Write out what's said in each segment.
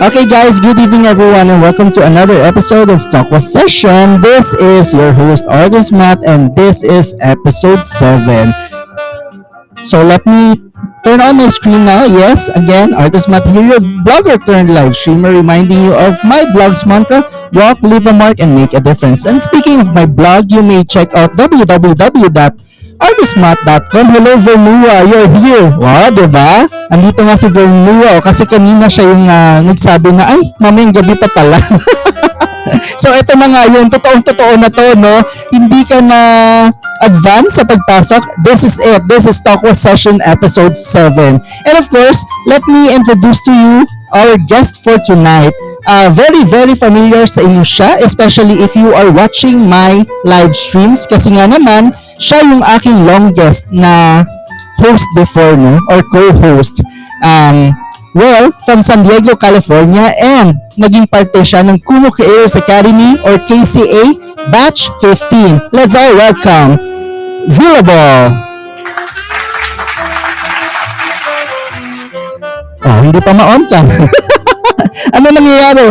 Okay, guys, good evening, everyone, and welcome to another episode of Talkwa Session. This is your host, Artist Matt, and this is episode 7. So, let me turn on my screen now. Yes, again, Artist Matt here, your blogger turned live streamer, reminding you of my blog's mantra: walk, leave a mark, and make a difference. And speaking of my blog, you may check out www.artistmat.com. Hello, Vernua, you're here. Wow, diba? Andito nga si Vernua, kasi kanina siya yung nagsabi na, ay, mamayang gabi pa pala. So, ito na nga yung totoong-totoo na to, no? Hindi ka na advance sa pagpasok. This is it. This is Talkwa Session Episode 7. And of course, let me introduce to you our guest for tonight. Very, very familiar sa inyo siya, especially if you are watching my live streams. Kasi nga naman, siya yung aking longest na host before, no? Or co-host. Well, from San Diego, California, and naging parte siya ng Kumu Creators Academy or KCA Batch 15. Let's all welcome Zillable. Oh, hindi pa ma-on ka. Ano nangyayari?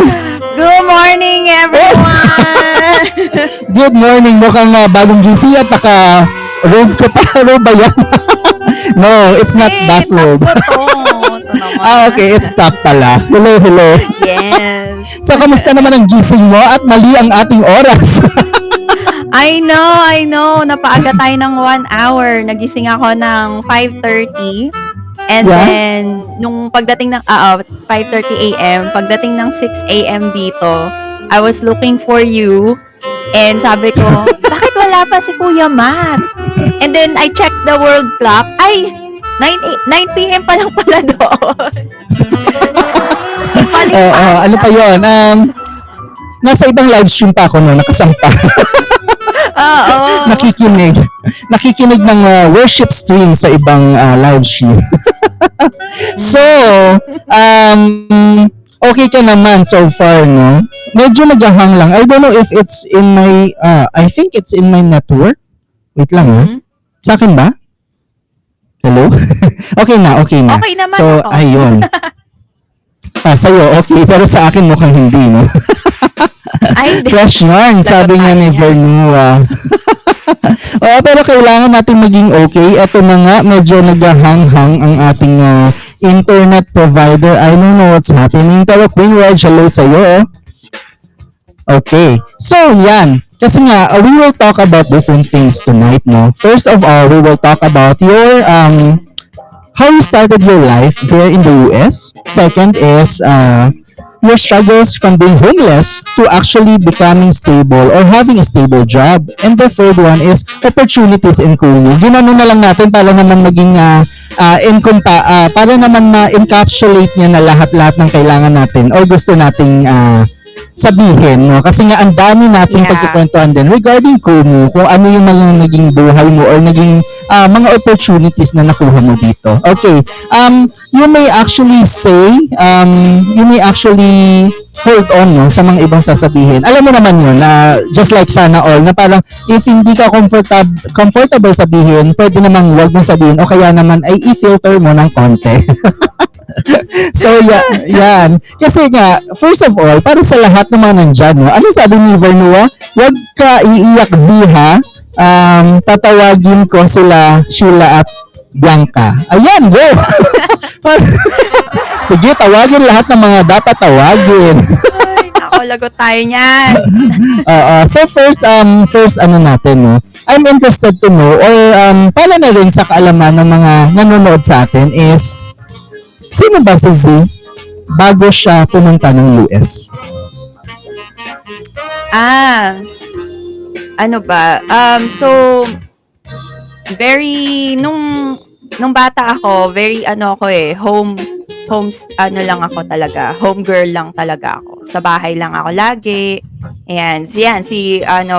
Good morning, everyone! Good morning. Mukhang bagong gising at naka-robe ka pa. Robe ba yan? No, it's not bathrobe. Okay, it's top pala. Hello, hello. Yes. So, kamusta naman ang gising mo at mali ang ating oras? I know. Napaaga tayo ng 1 hour. Nagising ako ng 5:30. And Yeah? then, nung pagdating ng 5:30 a.m., pagdating ng 6 a.m. dito, I was looking for you. And sabi ko, bakit wala pa si Kuya Matt? And then, I checked the world clock. Ay, 9 p.m. pa lang pala doon. Ano pa yun? Nasa ibang live stream pa ako no, nakasampa. Oo. Nakikinig ng worship stream sa ibang live stream. So, okay ka naman so far, no? Medyo naghahang lang. I don't know if it's in my, I think it's in my network. Wait lang, ha? Sa akin ba? Hello? Okay na. Okay naman So, ako. ayun. Sa'yo, okay. Pero sa akin mukhang hindi, no? Ay, Fresh yarn, sabi nga ni Vernua. Oo, pero kailangan natin maging okay. Ito na nga, medyo naghahang-hang ang ating internet provider. I don't know what's happening. Pero Queen Reg, hello sa'yo. Okay. So, yan. Kasi nga, we will talk about different things tonight, no? First of all, we will talk about your, how you started your life here in the US. Second is, your struggles from being homeless to actually becoming stable or having a stable job. And the third one is opportunities in Kumu. Ginano na lang natin para naman maging para naman ma-encapsulate niya na lahat-lahat ng kailangan natin or gusto nating sabihin, no? Kasi nga ang dami nating pagkukwentuhan din regarding Kumu, kung ano yung mga naging buhay mo or naging mga opportunities na nakuha mo dito. Okay. You may actually say, you may actually hold on, no, sa mga ibang sasabihin. Alam mo naman yun, just like sana all, na parang if hindi ka comfortable sabihin, pwede namang wag mo sabihin o kaya naman ay i-filter mo ng konti. So, yan. Kasi nga, first of all, para sa lahat ng mga nandyan, no, ano sabi ni Vernua? Huwag ka iiyak, Z, ha? Tatawagin ko sila Sheila at Bianca. Ayan, go! Sige, tawagin lahat ng mga dapat tawagin. Ay, nako, lagot tayo niyan. So first ano natin, no? I'm interested to know or para na rin sa kaalaman ng mga nanonood sa atin is sino ba si Z bago siya pumunta ng US? Ano ba? So, very, nung bata ako, very ano lang ako talaga, home girl lang talaga ako. Sa bahay lang ako lagi. And si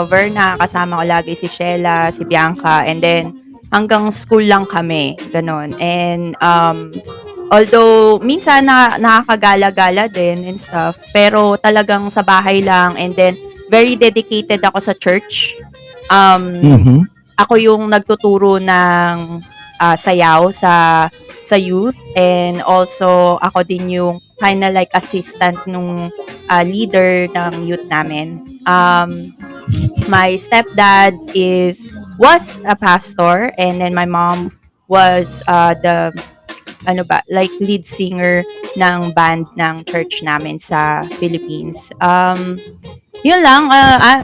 Verna, kasama ko lagi si Sheila, si Bianca, and then hanggang school lang kami, ganon. And although minsan nakakagala-gala din and stuff, pero talagang sa bahay lang, and then very dedicated ako sa church. Ako yung nagtuturo ng sayaw sa sa youth, and also ako din yung kinda like assistant nung leader ng youth namin. My stepdad was a pastor, and then my mom was the ano ba, like lead singer ng band ng church namin sa Philippines. Yun lang,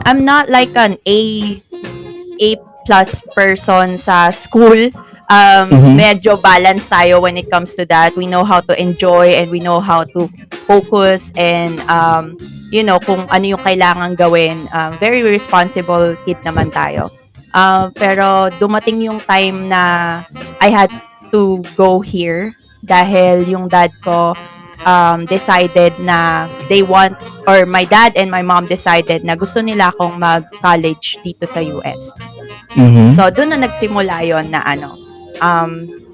I'm not like an A plus person sa school. Mhm. Medyo balance tayo when it comes to that. We know how to enjoy and we know how to focus, and kung ano yung kailangan gawin. Very responsible kid naman tayo. Pero dumating yung time na I had to go here dahil yung dad ko decided na my dad and my mom decided na gusto nila akong mag-college dito sa US. Mhm. So, doon na nagsimula yon na ano.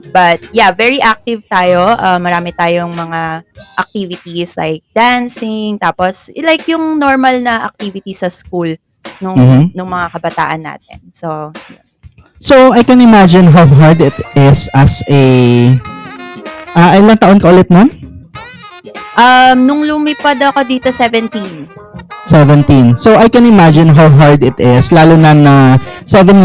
But yeah, very active tayo. Marami tayong mga activities like dancing, tapos like yung normal na activities sa school nung mga kabataan natin. So, So, I can imagine how hard it is as a... ilang taon ka ulit nun? nung lumipad ako dito, 17. 17. So, I can imagine how hard it is, lalo na 17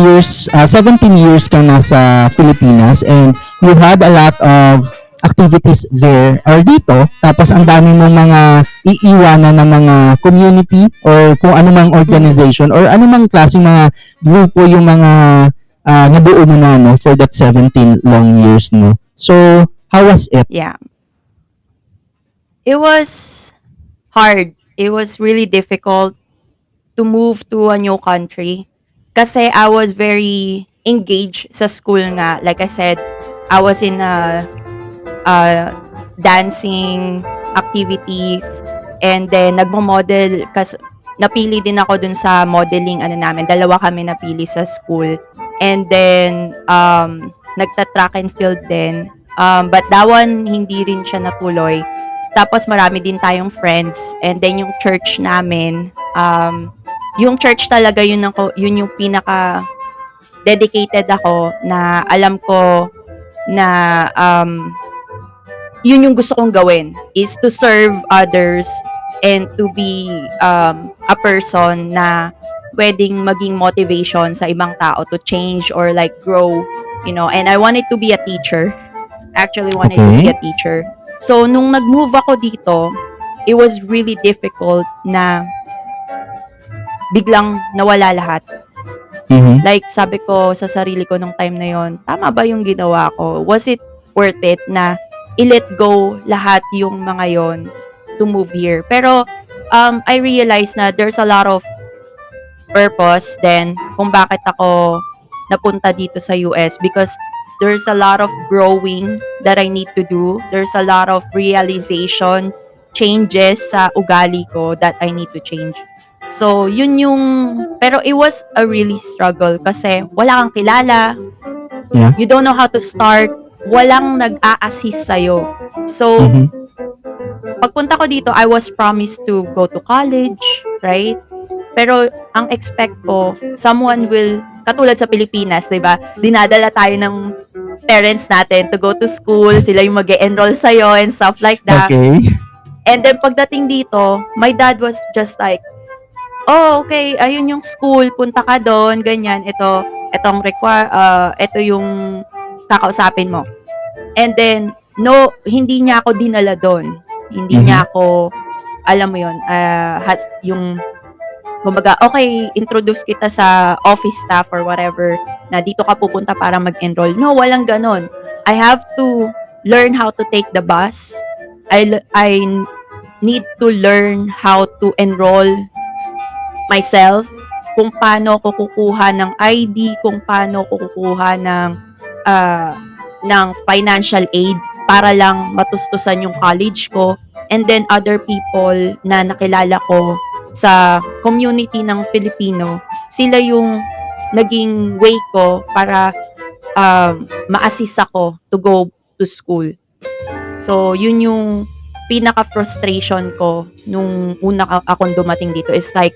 years kang nasa Pilipinas, and you had a lot of activities there or dito, tapos ang dami mong mga iiwanan ng mga community or kung anumang organization or anumang klaseng mga grupo yung mga nabuo mo na, no, for that 17 long years, no. So, how was it? Yeah. It was hard. It was really difficult to move to a new country kasi I was very engaged sa school nga. Like I said, I was in dancing activities, and then nagmo-model kasi napili din ako dun sa modeling namin. 2 kami napili sa school. And then nagta-track and field din. But that one hindi rin siya natuloy. Tapos marami din tayong friends, and then yung church namin, yung church talaga yun yung pinaka dedicated ako na alam ko na yun yung gusto kong gawin, is to serve others and to be a person na pwedeng maging motivation sa ibang tao to change or like grow, and I wanted to be a teacher. Actually wanted to be a teacher. So, nung nag-move ako dito, it was really difficult na biglang nawala lahat. Mhm. Like, sabi ko sa sarili ko nung time na yon, tama ba yung ginawa ko? Was it worth it na i-let go lahat yung mga yon to move here? Pero, I realized na there's a lot of purpose then kung bakit ako napunta dito sa US, because there's a lot of growing that I need to do. There's a lot of realization, changes sa ugali ko that I need to change. So, yun yung... Pero it was a really struggle kasi wala kang kilala. Yeah. You don't know how to start. Walang nag-a-assist sa'yo. So, Mhm. pagpunta ko dito, I was promised to go to college, right? Pero ang expect ko, someone will, katulad sa Pilipinas, di ba? Dinadala tayo ng parents natin to go to school, sila yung mag-e-enroll sa'yo and stuff like that. Okay. And then pagdating dito, my dad was just like, oh, okay, ayun yung school, punta ka doon, ganyan, ito yung kakausapin mo. And then, no, hindi niya ako dinala doon. Hindi niya ako, alam mo yun, kumbaga, okay, introduce kita sa office staff or whatever, na dito ka pupunta para mag-enroll. No, walang ganon. I have to learn how to take the bus. I need to learn how to enroll myself, kung paano ko kukuha ng ID, kung paano ko kukuha ng financial aid para lang matustusan yung college ko, and then other people na nakilala ko sa community ng Filipino, sila yung naging way ko para ma-assist ako to go to school. So, yun yung pinaka-frustration ko nung una akong dumating dito. It's like,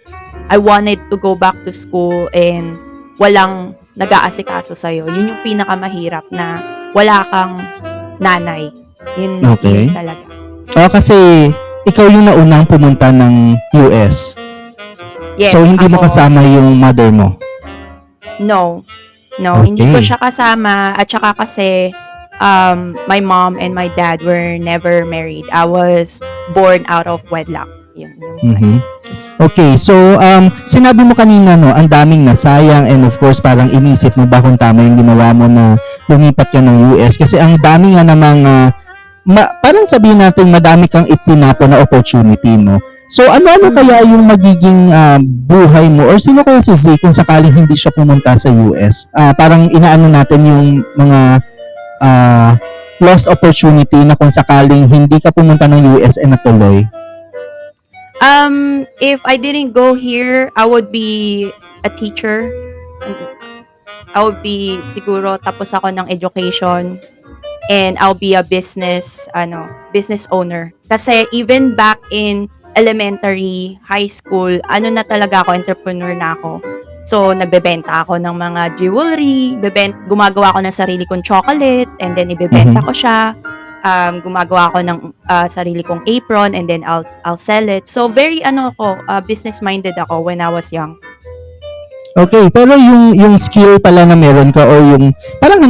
I wanted to go back to school and walang nag-aasikaso sa'yo. Yun yung pinaka-mahirap na wala kang nanay. Yun, Okay. yun talaga. Kasi ikaw yung naunang pumunta ng US. Yes, So, hindi mo ako. kasama yung mother mo. No. Okay. Hindi ko siya kasama. At saka kasi, my mom and my dad were never married. I was born out of wedlock. Yun. Mhm. Okay, so sinabi mo kanina no, ang daming nasayang and of course parang inisip mo ba kung tama yung ginawa mo na lumipat ka ng US kasi ang dami nga namang parang sabihin natin madami kang itinapo na opportunity no. So ano-ano kaya yung magiging buhay mo or sino kaya si Z kung sakaling hindi siya pumunta sa US? Parang inaano natin yung mga lost opportunity na kung sakaling hindi ka pumunta ng US and natuloy. If I didn't go here, I would be a teacher. I would be siguro tapos ako ng education and I'll be a business owner. Kasi even back in elementary, high school, na talaga ako, entrepreneur na ako. So, nagbebenta ako ng mga jewelry, gumagawa ako ng sarili kong chocolate, and then ibebenta ko siya. Gumagawa ako ng sarili kong apron, and then I'll sell it. So, very business-minded ako when I was young. Okay, pero yung skill pala na meron ka or yung parang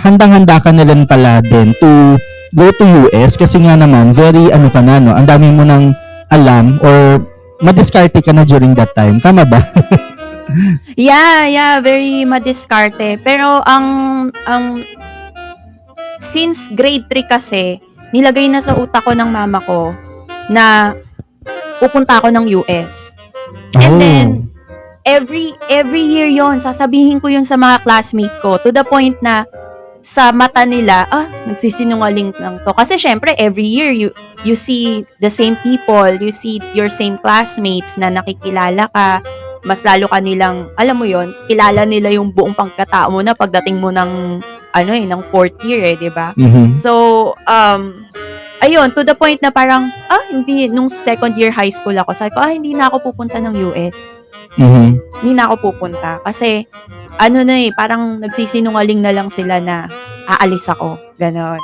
handang-handa ka na rin pala din to go to US kasi nga naman very ka na no, ang dami mo nang alam or madiskarte ka na during that time. Tama ba? Yeah, very madiskarte. Pero since grade 3 kasi, nilagay na sa utak ko ng mama ko na pupunta ako ng US. And then, every year yon sasabihin ko yun sa mga classmate ko to the point na sa mata nila, nagsisinungaling lang to. Kasi syempre, every year, you see the same people, you see your same classmates na nakikilala ka, mas lalo ka nilang, alam mo yon kilala nila yung buong pagkatao mo na pagdating mo ng, ng 4th year di ba? Mhm. So, ayun, to the point na parang, hindi, nung 2nd year high school ako, sabi ko, hindi na ako pupunta ng US. Mhm. Hindi na ako pupunta. Kasi, parang nagsisinungaling na lang sila na aalis ako. Ganon.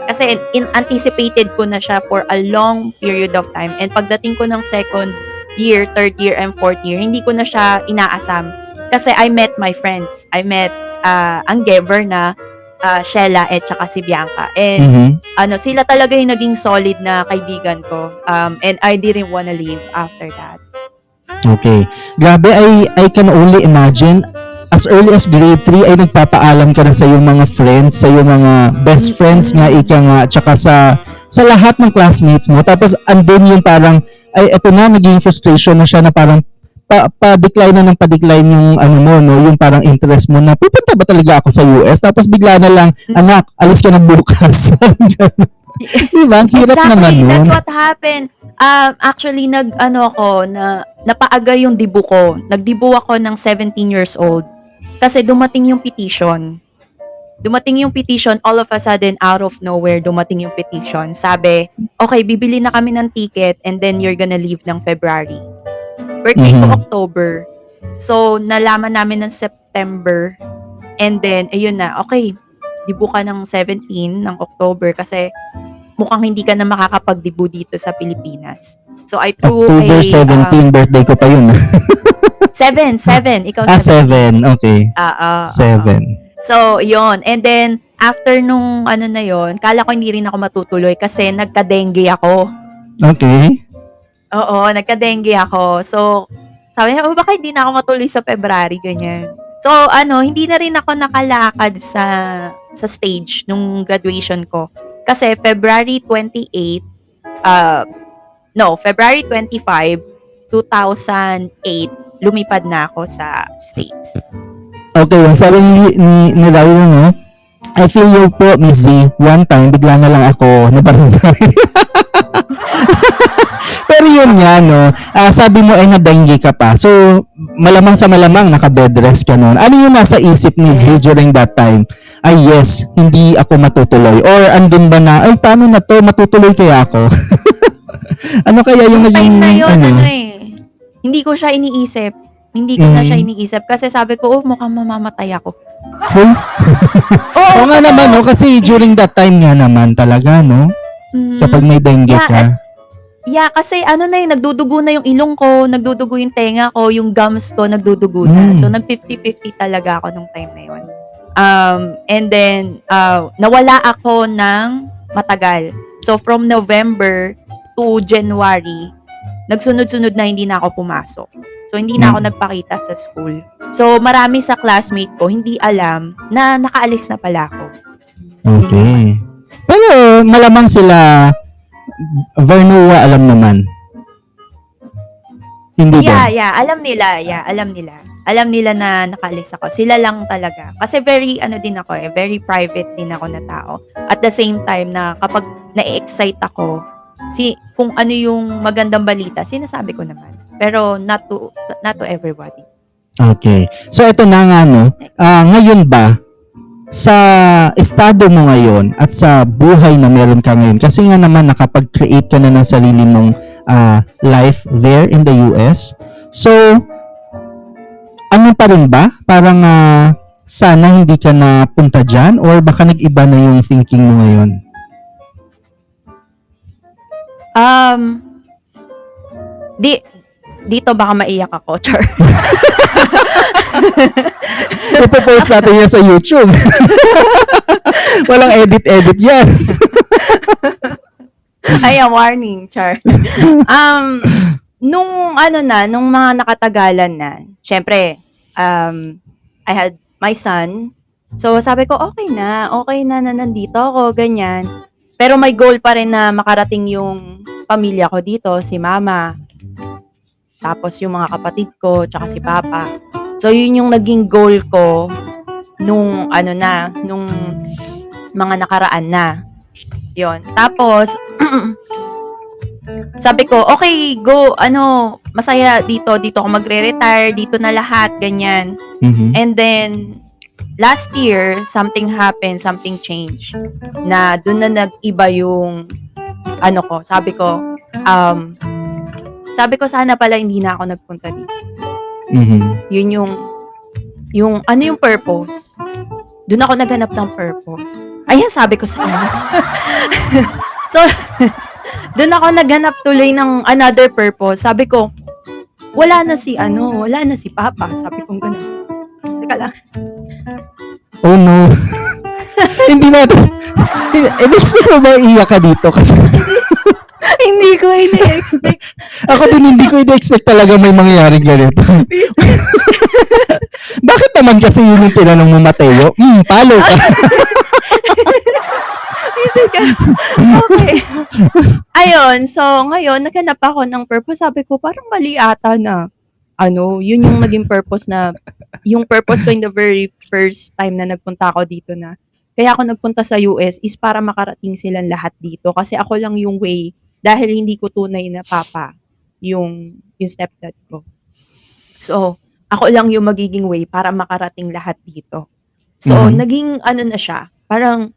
Kasi anticipated ko na siya for a long period of time. And pagdating ko ng 2nd year, 3rd year, and 4th year, hindi ko na siya inaasam. Kasi I met my friends. I met ang giver na Sheila at saka si Bianca. And sila talaga yung naging solid na kaibigan ko. And I didn't wanna leave after that. Okay. Grabe, I can only imagine as early as grade 3 ay nagpapaalam ka na sa iyong mga friends, sa iyong mga best friends nga, ika nga, tsaka sa lahat ng classmates mo. Tapos andun yung parang, ay eto na, naging frustration na siya na parang pa-decline na ng pa-decline yung mo, no, yung parang interest mo na pupunta ba talaga ako sa US? Tapos bigla na lang, anak, alis ka na bukas. Diba? Ang hirap naman nun. That's what happened. Actually, napaaga yung dibu ko. Nagdibu ako ng 17 years old. Kasi dumating yung petition. All of a sudden, out of nowhere, dumating yung petition. Sabi, okay, bibili na kami ng ticket and then you're gonna leave ng February. Birthday ko October. So, nalaman namin ng September. And then, ayun na, okay, dibu ka ng 17 ng October kasi mukhang hindi ka na makakapagdibu dito sa Pilipinas. So, I threw October 17, birthday ko pa yun. 7. Ikaw 7, okay. 7. So, yon. And then, after nung na yon, kala ko hindi rin ako matutuloy kasi nagka-dengue ako. Okay. Oo, nagka-dengue ako. So, sabi niya, baka hindi na ako matuloy sa February, ganyan. So, hindi na rin ako nakalakad sa stage nung graduation ko. Kasi February 25, 2008, lumipad na ako sa States. Okay, yung sabi ni Raul, no? I feel you po, Miss Z. One time, bigla na lang ako nabarangay. Pero yun nga, no? Sabi mo ay na-dengue ka pa. So, malamang sa malamang naka-bed rest ka noon. Ano yung nasa isip ni Z during that time? Ay, yes, hindi ako matutuloy. Or andun ba na, ay, paano na to? Matutuloy kaya ako? Ano kaya yung naging, time na yun, hindi ko siya iniisip. Hindi ko na siya iniisip. Kasi sabi ko, mukhang mamamatay ako. Hoy. Oo nga naman, no? Kasi during that time nga naman talaga, no? Mhm. Kapag may dengue Yeah, ka. kasi ano na yun, nagdudugo na yung ilong ko, nagdudugo yung tenga ko, yung gums ko, nagdudugo na. So, Mm. nag-50-50 talaga ako nung time na yun. And then, nawala ako ng matagal. So, from November to January, nagsunod-sunod na hindi na ako pumasok. So, hindi na ako nagpakita sa school. So, marami sa classmate ko hindi alam na nakaalis na pala ako. Okay. Pero malamang sila Vernua alam naman. Hindi ba? Alam nila. Alam nila na nakaalis ako. Sila lang talaga. Kasi very, very private din ako na tao. At the same time na kapag na-excite ako, kung ano yung magandang balita, sinasabi ko naman. Pero not to everybody. Okay. So ito na nga, no? Ngayon ba, sa estado mo ngayon at sa buhay na meron ka ngayon, kasi nga naman nakapag-create ka na ng sarili mong life there in the US. So, ano pa rin ba? Parang sana hindi ka na punta dyan or baka nag-iba na yung thinking mo ngayon? Dito baka maiyak ako, Char. Ipopost natin yan sa YouTube. Walang edit-edit yan. Ayan, warning, Char. Nung mga nakatagalan na, syempre, I had my son. So, sabi ko, okay na nandito ako, ganyan. Pero may goal pa rin na makarating yung pamilya ko dito, si mama, tapos yung mga kapatid ko, tsaka si papa. So, yun yung naging goal ko nung mga nakaraan na. Yun. Tapos, sabi ko, okay, go, masaya dito ako magre-retire, dito na lahat, ganyan. Mhm. And then, last year, something happened, something changed. Na doon na nag-iba yung, sabi ko, sana pala hindi na ako nagpunta dito. Mhm. Yun yung purpose. Doon ako naghanap ng purpose. Ayan, sabi ko sa inyo. So, doon ako naghanap tuloy ng another purpose. Sabi ko, wala na si Papa. Sabi ko gano'n. Teka lang. Oh no. Hindi natin. In-expect mo ba iiyak ka dito? Kasi Hindi ko ini-expect. ako din hindi ko in-expect talaga may mangyaring ganito. Bakit naman kasi yun yung tinanong mo, Mateo? Palo ka. Okay. Ayun, so ngayon, naghanap ako ng purpose. Sabi ko, parang mali ata na, yun yung naging purpose yung purpose ko in the very first time na nagpunta ako dito na, kaya ako nagpunta sa US is para makarating silang lahat dito. Kasi ako lang yung way, dahil hindi ko tunay na papa yung stepdad ko. So, ako lang yung magiging way para makarating lahat dito. So, naging na siya, parang,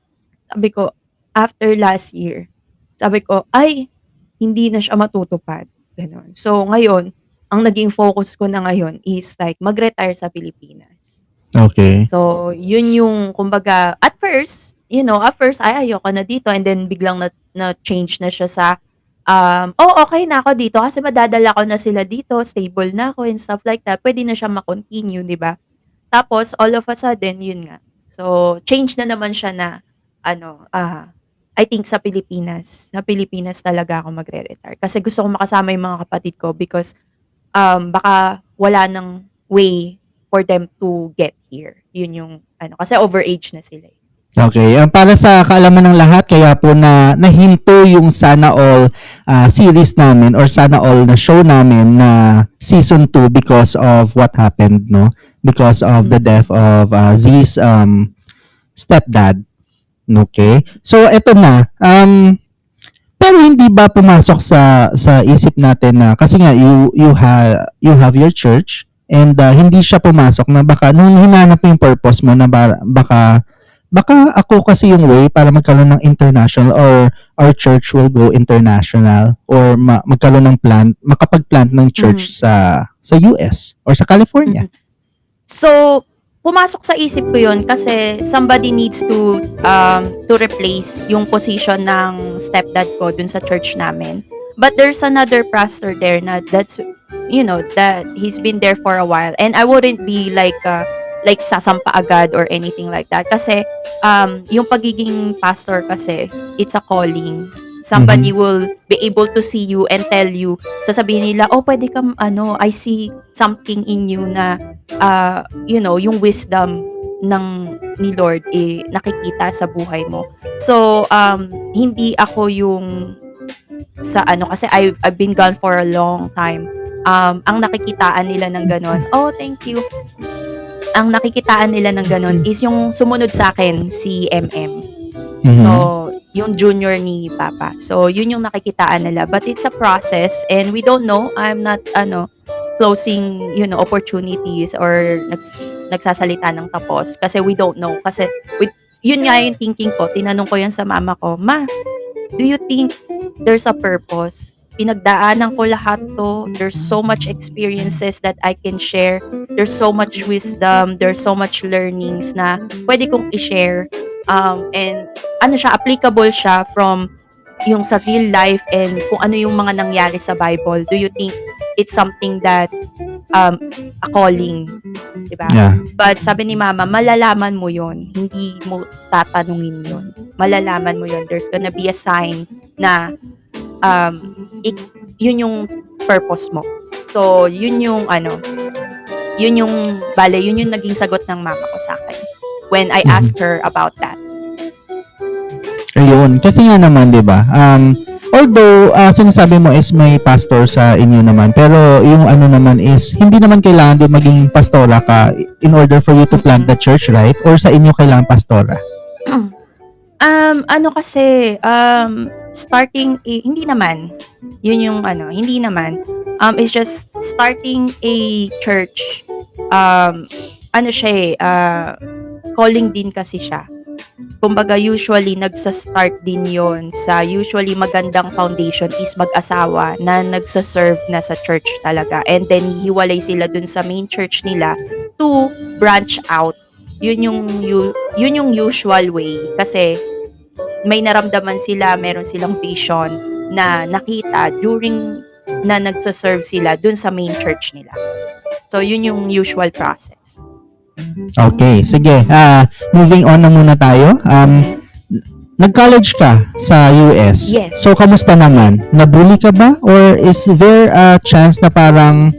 sabi ko, after last year, sabi ko, ay, hindi na siya matutupad. Ganun. So, ngayon, ang naging focus ko na ngayon is like, mag-retire sa Pilipinas. Okay. So, yun yung, kumbaga, at first, ay ayoko na dito and then biglang na-change na siya sa, okay na ako dito kasi madadala ko na sila dito, stable na ako and stuff like that. Pwede na siya ma-continue, di ba? Tapos, all of a sudden, yun nga. So, change na naman siya na, I think sa Pilipinas talaga ako magre-retire. Kasi gusto ko makasama yung mga kapatid ko because baka wala nang way for them to get here. Yun yung, kasi overage na sila. Okay. Para sa kaalaman ng lahat, kaya po nahinto yung Sana All series namin or Sana All na show namin na season 2 because of what happened, no? Because of the death of Z's stepdad. Okay? So, eto na. Pero hindi ba pumasok sa isip natin na kasi nga you have your church and hindi siya pumasok na baka nung hinanap mo yung purpose mo na baka ako kasi yung way para magkaroon ng international or our church will go international or magkaroon ng makapag-plant ng church sa US or sa California. So, pumasok sa isip ko yun kasi somebody needs to replace yung position ng stepdad ko dun sa church namin. But there's another pastor there na that's, that he's been there for a while. And I wouldn't be like sasampa agad or anything like that. Kasi, yung pagiging pastor kasi, it's a calling. Somebody will be able to see you and tell you, sasabihin nila, pwede kang, I see something in you na, yung wisdom ni Lord, nakikita sa buhay mo. So, hindi ako yung, kasi I've been gone for a long time. Ang nakikitaan nila ng ganon, thank you. Ang nakikitaan nila ng ganon is yung sumunod sa akin, si MM. So, yung junior ni Papa. So, yun yung nakikitaan nila. But it's a process and we don't know. I'm not, closing, opportunities or nagsasalita ng tapos. Kasi we don't know. Kasi, yun nga yung thinking ko. Tinanong ko yan sa mama ko, Ma, do you think there's a purpose? Pinagdaanan ko lahat to. There's so much experiences that I can share. There's so much wisdom. There's so much learnings na pwede kong i-share. And applicable siya from yung sa real life and kung ano yung mga nangyari sa Bible. Do you think it's something that a calling? Diba? Yeah. But sabi ni Mama, malalaman mo yon, hindi mo tatanungin yon. Malalaman mo yon. There's gonna be a sign na yun yung purpose mo. So, yun yung naging sagot ng mama ko sa akin when I asked her about that. Ayun. Kasi nga naman, di ba? Although, sinasabi mo is may pastor sa inyo naman, pero yung naman is, hindi naman kailangan din maging pastora ka in order for you to plant the church, right? Or sa inyo kailangan pastora? Starting hindi naman. Yun yung hindi naman. It's just starting a church. Calling din kasi siya. Kumbaga usually nagsa-start din yon sa usually magandang foundation is mag-asawa na nagsa-serve na sa church talaga. And then hiwalay sila dun sa main church nila to branch out. Yun yung usual way kasi may naramdaman sila, meron silang vision na nakita during na nagsaserve sila dun sa main church nila. So, yun yung usual process. Okay, sige. Moving on na muna tayo. Nag-college ka sa US. Yes. So, kamusta naman? Yes. Nabully ka ba? Or is there a chance na parang,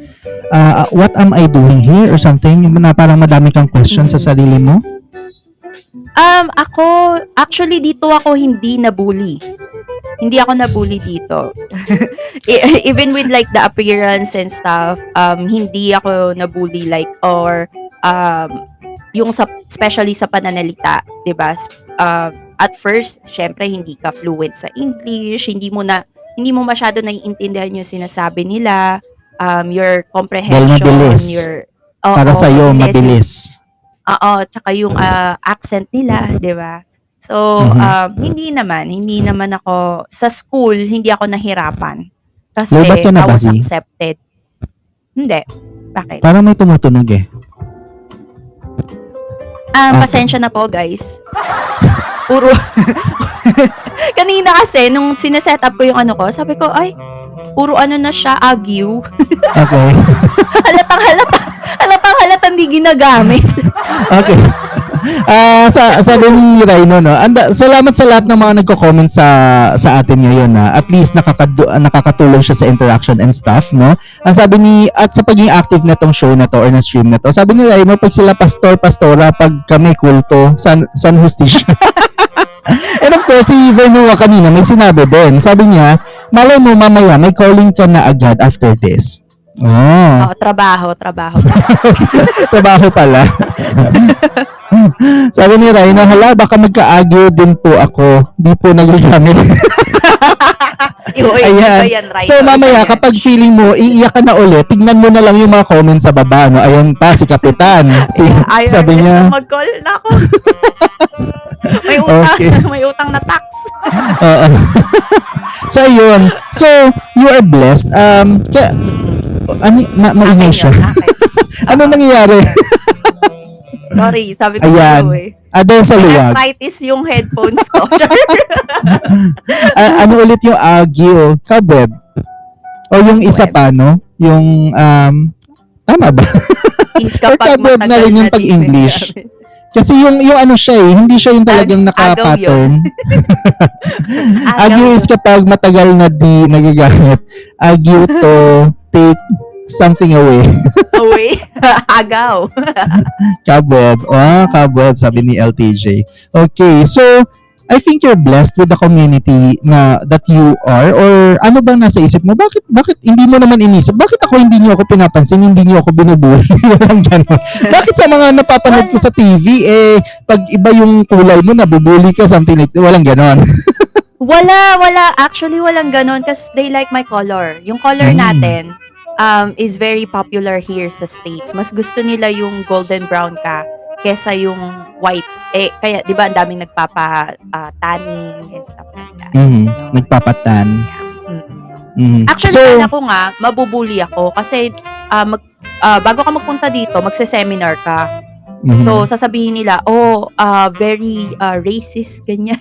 what am I doing here? Or something? Na parang madami kang questions sa sarili mo? Actually, dito ako hindi nabully. Hindi ako nabully dito. Even with like the appearance and stuff, hindi ako nabully or yung especially sa pananalita, 'di ba? At first, syempre hindi ka fluent sa English, hindi mo masyado naiintindihan yung sinasabi nila, your comprehension, para sa iyo mabilis. Tsaka yung accent nila, 'di ba? So, hindi naman ako sa school, hindi ako nahirapan. Kasi Lobat ka na I ba, was Zee? accepted. Hindi. Bakit? Parang may tumutunog eh. Pasensya na po, guys. Puro kanina kasi nung sineset up ko yung sabi ko, ay, puro na siya, Aguiw. Okay. Halatang hindi ginagamit. Okay. Sabi ni Rhino, no? Salamat sa lahat ng mga nagko-comment sa atin ngayon, na at least nakakatulong siya sa interaction and stuff, no? At sa pagiging active na tong show na to or na stream na to, sabi ni Rhino, pag sila pastora, pag kami kulto, san hustisya. And of course, si Vernua kanina may sinabi din. Sabi niya, malay mo mamaya may calling ka na agad after this. Oh. Trabaho. Trabaho pala. Sabi ni Rhino, baka magka-agyo din po ako. Di po nagagamit. Ayan. So mamaya, kapag feeling mo, iiyak ka na ulit, tignan mo na lang yung mga comments sa baba. No? Ayan pa, si Kapitan. Sabi niya, mag-call na ako. May utang. Okay. May utang na tax. So, ayun. So, you are blessed. Maingay siya. Ano nangyayari? Sorry, sabi ko Ayan. sa'yo eh. Doon sa May luwag. arthritis yung headphones ko. Ano ulit yung agyo? Cobweb. O yung isa Cobweb. pa, no? Yung, tama ba? Is Or kapag cobweb na matagal rin yung na di pag-English. nagagamit. Kasi yung ano siya eh, hindi siya yung talagang Agaw yun. naka-pattern. Agaw Agyo is yun. kapag matagal na di nagagamit. Agyo to take something away. Away. Agaw. Cobweb. Cobweb, sabi ni LTJ. Okay, so I think you're blessed with the community na that you are, or ano bang nasa isip mo? Bakit hindi mo naman inisip? Bakit ako hindi niyo ako pinapansin, hindi niyo ako binubuli? Walang ganun. Bakit sa mga napapanood ko sa TV, pag iba yung kulay mo, nabubuli ka, something like that. Walang ganun. Wala. Actually, walang ganon kasi they like my color. Yung color natin is very popular here sa States. Mas gusto nila yung golden brown ka kesa yung white. Kaya, di ba, ang daming tanning and stuff like that. Nagpapatan. Actually, kala ko nga, mabubuli ako kasi bago ka magpunta dito, magse-seminar ka. So, sasabihin nila, very racist, ganyan.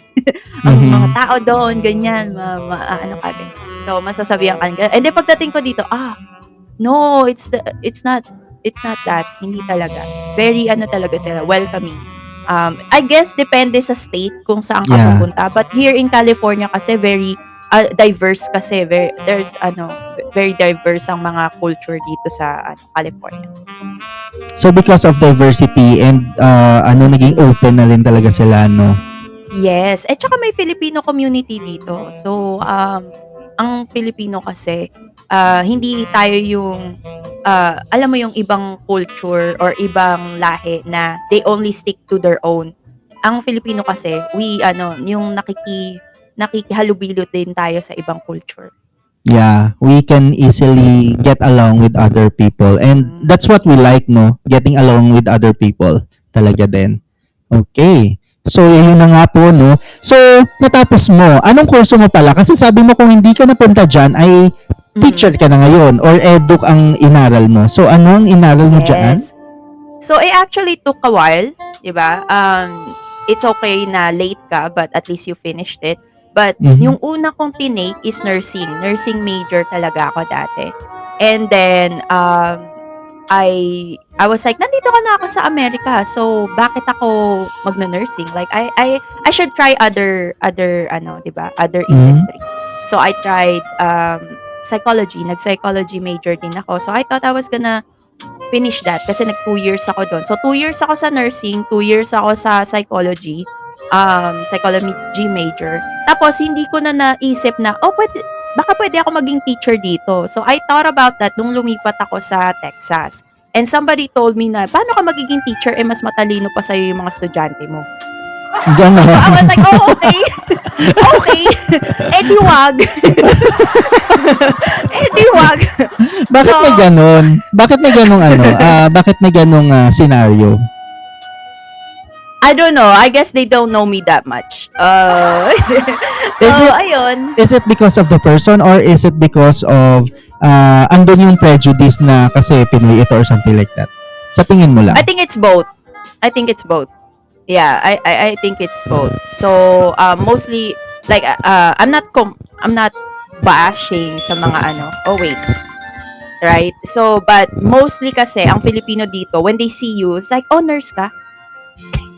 Ang mga tao doon, ganyan. Ano ka, ganyan. So, masasabihan ka. And then, pagdating ko dito, no, it's not that. Hindi talaga. Very, talaga sila, welcoming. I guess, depende sa state kung saan ka pupunta. But here in California kasi, very diverse kasi. There's very diverse ang mga culture dito sa California. So because of diversity and naging open na rin talaga sila, no? Yes. At saka may Filipino community dito. So, ang Filipino kasi, hindi tayo yung, alam mo yung ibang culture or ibang lahi na they only stick to their own. Ang Filipino kasi, yung nakikihalubilo din tayo sa ibang culture. Yeah, we can easily get along with other people. And that's what we like, no? Getting along with other people. Talaga din. Okay. So, yun na nga po, no? So, natapos mo. Anong kurso mo pala? Kasi sabi mo kung hindi ka napunta dyan, ay teacher ka na ngayon or eduk ang inaral mo. So, ano ang inaral mo dyan? So, it actually took a while, di ba? It's okay na late ka, but at least you finished it. But yung una kong tinake is nursing. Nursing major talaga ako dati. And then, I was like, nandito ka na ako sa Amerika. So, bakit ako magna-nursing? Like, I should try other diba? Other industry. So, I tried psychology. Nag-psychology major din ako. So, I thought I was gonna finish that kasi 2 years ako doon. So, 2 years ako sa nursing, 2 years ako sa psychology major. Tapos, hindi ko na naisip na, baka pwede ako maging teacher dito. So, I thought about that nung lumipat ako sa Texas. And somebody told me na, paano ka magiging teacher? Mas matalino pa sa'yo yung mga estudyante mo. Gano'n. I was like, okay. Okay. Di wag. Di wag. Bakit may ganon? Bakit may ganong bakit may ganong scenario? I don't know. I guess they don't know me that much. Ayun. Is it because of the person or is it because of andun yung prejudice na kasi Pinoy ito or something like that? Sa tingin mo lang? I think it's both. Yeah, I think it's both. So, mostly like I'm not bashing sa mga right? So, but mostly kasi ang Filipino dito, when they see you, it's like, nurse ka?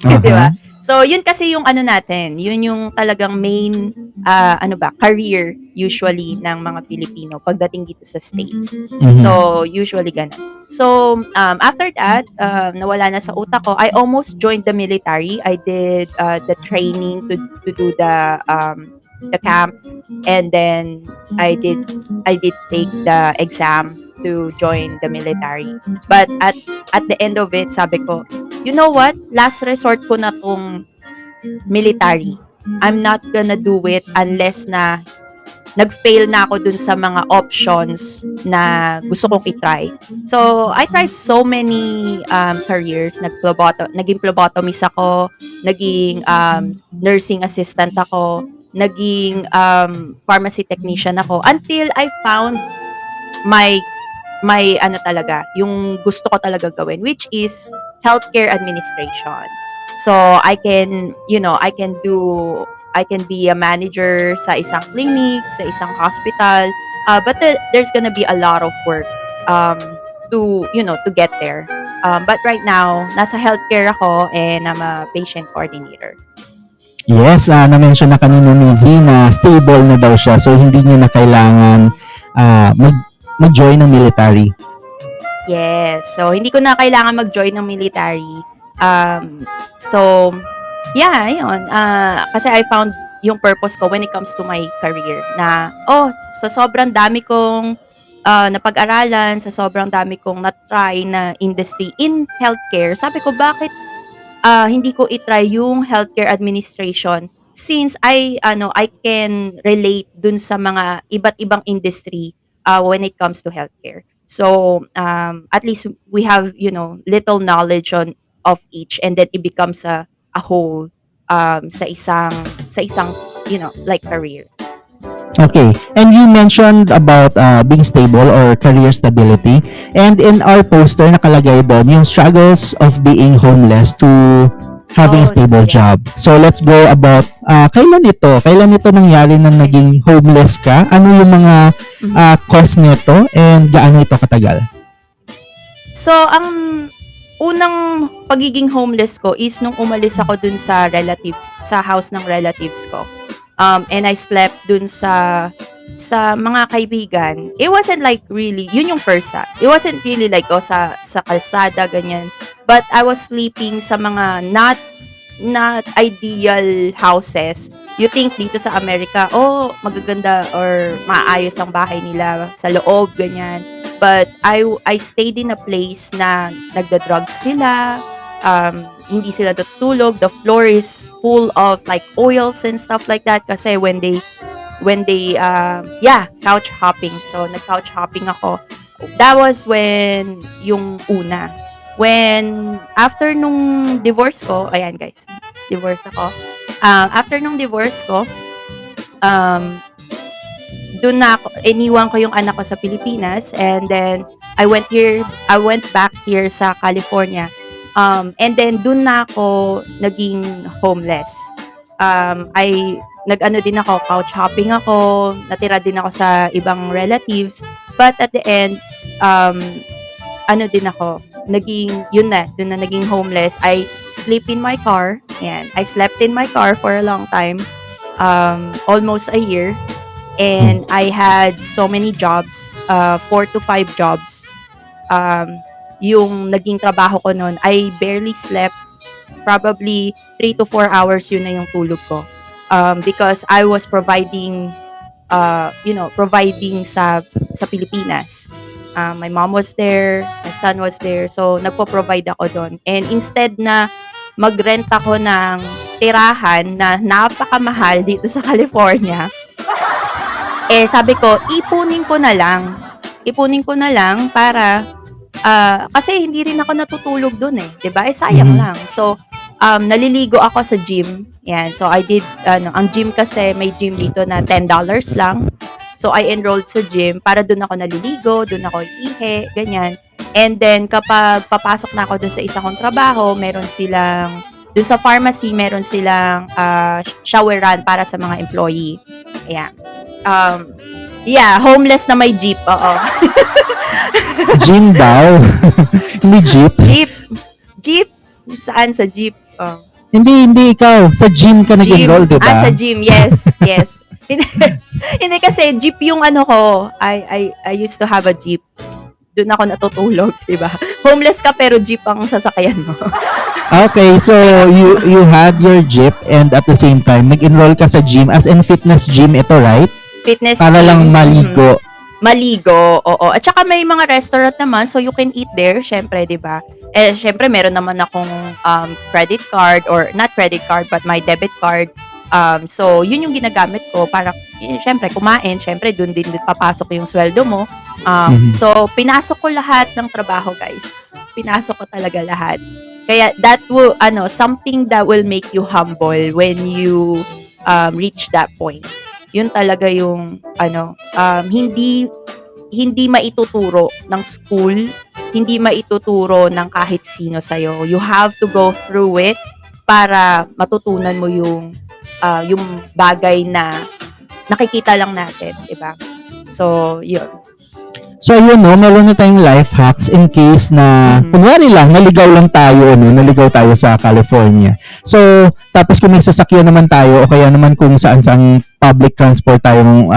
Di ba? So, yun kasi yung natin. Yun yung talagang main, career usually ng mga Pilipino pagdating dito sa States. So, usually ganun. So, after that, nawala na sa utak ko. I almost joined the military. I did the training to do the camp. And then, I did take the exam to join the military. But at the end of it, sabi ko, you know what? Last resort ko na tong military. I'm not gonna do it unless na nag-fail na ako dun sa mga options na gusto kong i-try. So, I tried so many careers. Naging phlebotomist ako, naging nursing assistant ako, naging pharmacy technician ako, until I found my talaga, yung gusto ko talaga gawin, which is healthcare administration. So I can, I can be a manager sa isang clinic, sa isang hospital. But there's gonna be a lot of work um, to get there. But right now, nasa healthcare ako and I'm a patient coordinator. Yes, na-mention na kanina ni Z na stable na daw siya. So, hindi niya na kailangan mag-join ng military. Yes. So, hindi ko na kailangan mag-join ng military. So, yeah, ayun. Kasi I found yung purpose ko when it comes to my career na, sa sobrang dami kong napag-aralan, sa sobrang dami kong na-try na industry in healthcare, sabi ko, bakit hindi ko i-try yung healthcare administration since I can relate dun sa mga iba't ibang industry when it comes to healthcare. So at least we have little knowledge of each, and then it becomes a whole sa isang like career. Okay. And you mentioned about being stable or career stability. And in our poster, nakalagay doon yung struggles of being homeless to having a stable Yeah. job. So, let's go about kailan ito? Kailan ito nangyari na naging homeless ka? Ano yung mga cause nito? And gaano ito katagal? So, ang unang pagiging homeless ko is nung umalis ako dun sa house ng relatives ko. And I slept dun sa mga kaibigan. It wasn't like really, yun yung first It wasn't really like, sa kalsada, ganyan. But I was sleeping sa mga not ideal houses. You think dito sa Amerika, magaganda or maayos ang bahay nila sa loob, ganyan. But I stayed in a place na nagda-drugs sila, hindi sila tutulog, the floor is full of like oils and stuff like that kasi when they couch hopping. So nag-couch hopping ako. That was when after nung divorce ko, ayan guys, divorce ako. After nung divorce ko, doon na ako, iniwan ko yung anak ko sa Pilipinas, and then I went back here sa California. And then doon na ako naging homeless. Nag-ano din ako, couch hopping ako, natira din ako sa ibang relatives. But at the end, doon na naging homeless. I sleep in my car. Ayan, I slept in my car for a long time, almost a year. And I had so many jobs, 4 to 5 jobs. Yung naging trabaho ko noon, I barely slept. Probably 3 to 4 hours yun na yung tulog ko. Because I was providing sa Pilipinas. My mom was there, my son was there, so nagpo-provide ako doon. And instead na mag-rent ako ng tirahan na napakamahal dito sa California, sabi ko, ipunin ko na lang para kasi hindi rin ako natutulog doon 'di ba? Sayang lang. So naliligo ako sa gym. Yan. So I did ang gym kasi may gym dito na $10 lang. So I enrolled sa gym para doon ako naliligo, doon ako iihi, ganyan. And then kapag papasok na ako doon sa isa kong trabaho, doon sa pharmacy, meron silang showeran para sa mga employee. Ayan. Homeless na may jeep. Oo. Gym daw. Hindi jeep. Jeep? Saan sa jeep? Hindi ikaw. Sa gym ka nag-enroll, di ba? Sa gym. Yes. Hindi kasi jeep yung ko. I used to have a jeep. Doon ako natutulog, di ba? Homeless ka pero jeep ang sasakyan mo. Okay, so you had your jeep and at the same time, nag-enroll ka sa gym as in fitness gym ito, right? Fitness Para gym. lang maligo. Maligo, oo. At saka may mga restaurant naman, so you can eat there, syempre, di ba? Syempre, meron naman akong credit card, or not credit card, but my debit card. So, yun yung ginagamit ko para, syempre, kumain. Syempre, dun din papasok yung sweldo mo. So, pinasok ko lahat ng trabaho, guys. Pinasok ko talaga lahat. Kaya, that will, something that will make you humble when you reach that point. Yun talaga yung hindi maituturo ng school, hindi maituturo ng kahit sino sa'yo. You have to go through it para matutunan mo yung bagay na nakikita lang natin, di ba? So, yun. So, yun, no, meron na tayong life hacks in case na, kunwari lang, naligaw lang tayo, no, naligaw tayo sa California. So, tapos kung may sasakyan naman tayo, o kaya naman kung saan-saan public transport tayong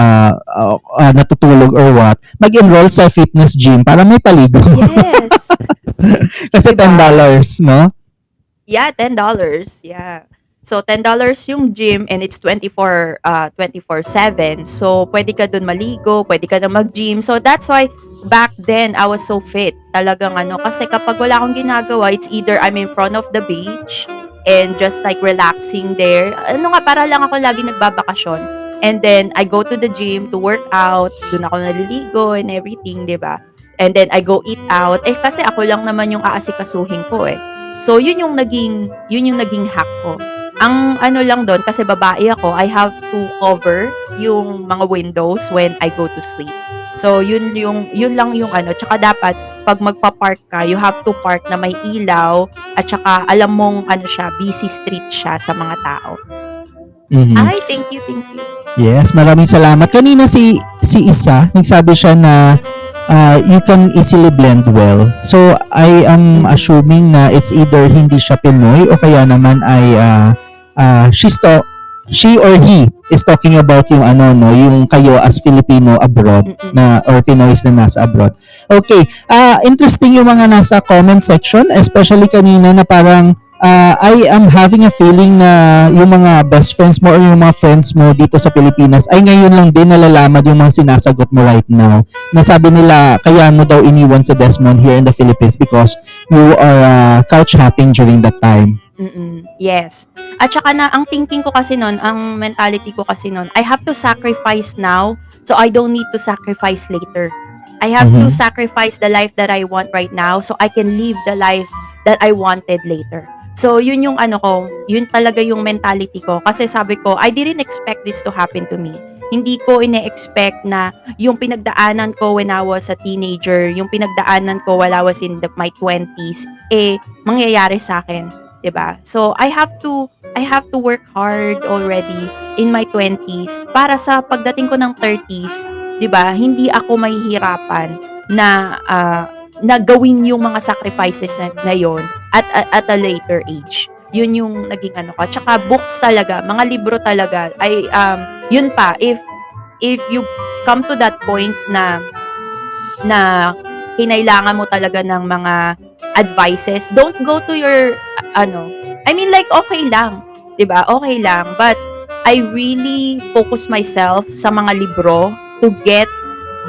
natutulog or what, mag-enroll sa fitness gym para may paligo. Yes! Kasi Diba? $10, no? Yeah, $10. Yeah. So, $10 yung gym and it's 24/7. So, pwede ka dun maligo, pwede ka na mag-gym. So, that's why back then, I was so fit. Talagang kasi kapag wala akong ginagawa, it's either I'm in front of the beach and just like relaxing there. Para lang ako lagi nagbabakasyon. And then, I go to the gym to work out. Dun ako naliligo and everything, di ba? And then, I go eat out. Kasi ako lang naman yung aasikasuhin ko eh. So, yun yung naging hack ko. Ang lang doon, kasi babae ako, I have to cover yung mga windows when I go to sleep. So, yun lang yung Tsaka dapat, pag magpa-park ka, you have to park na may ilaw, at tsaka alam mong busy street siya sa mga tao. Mhm. Ay, thank you. Yes, maraming salamat. Kanina si Isa, nagsabi siya na you can easily blend well. So, I am assuming na it's either hindi siya Pinoy o kaya naman ay she or he is talking about yung yung kayo as Filipino abroad na or Pinoys na nasa abroad. Okay. Interesting yung mga nasa comment section, especially kanina na parang I am having a feeling na yung mga best friends mo or yung mga friends mo dito sa Pilipinas ay ngayon lang din nalalaman yung mga sinasagot mo right now. Nasabi nila kaya mo daw iniwan sa Desmond here in the Philippines because you are couch hopping during that time. Yes. At saka ang thinking ko kasi nun, ang mentality ko kasi nun, I have to sacrifice now so I don't need to sacrifice later. I have to sacrifice the life that I want right now so I can live the life that I wanted later. So, yun yung yun talaga yung mentality ko. Kasi sabi ko, I didn't expect this to happen to me. Hindi ko ine-expect na yung pinagdaanan ko when I was a teenager, yung pinagdaanan ko while I was in my 20s, mangyayari sa akin. 'Di ba? So, I have to work hard already in my 20s para sa pagdating ko ng 30s, 'di ba? Hindi ako mahihirapan na gawin yung mga sacrifices na yon at a later age. Yun yung naging ko. Tsaka books talaga, mga libro talaga. Yun pa, if you come to that point na kinailangan mo talaga ng mga advices, don't go to your, okay lang. 'Di ba? Okay lang. But, I really focus myself sa mga libro to get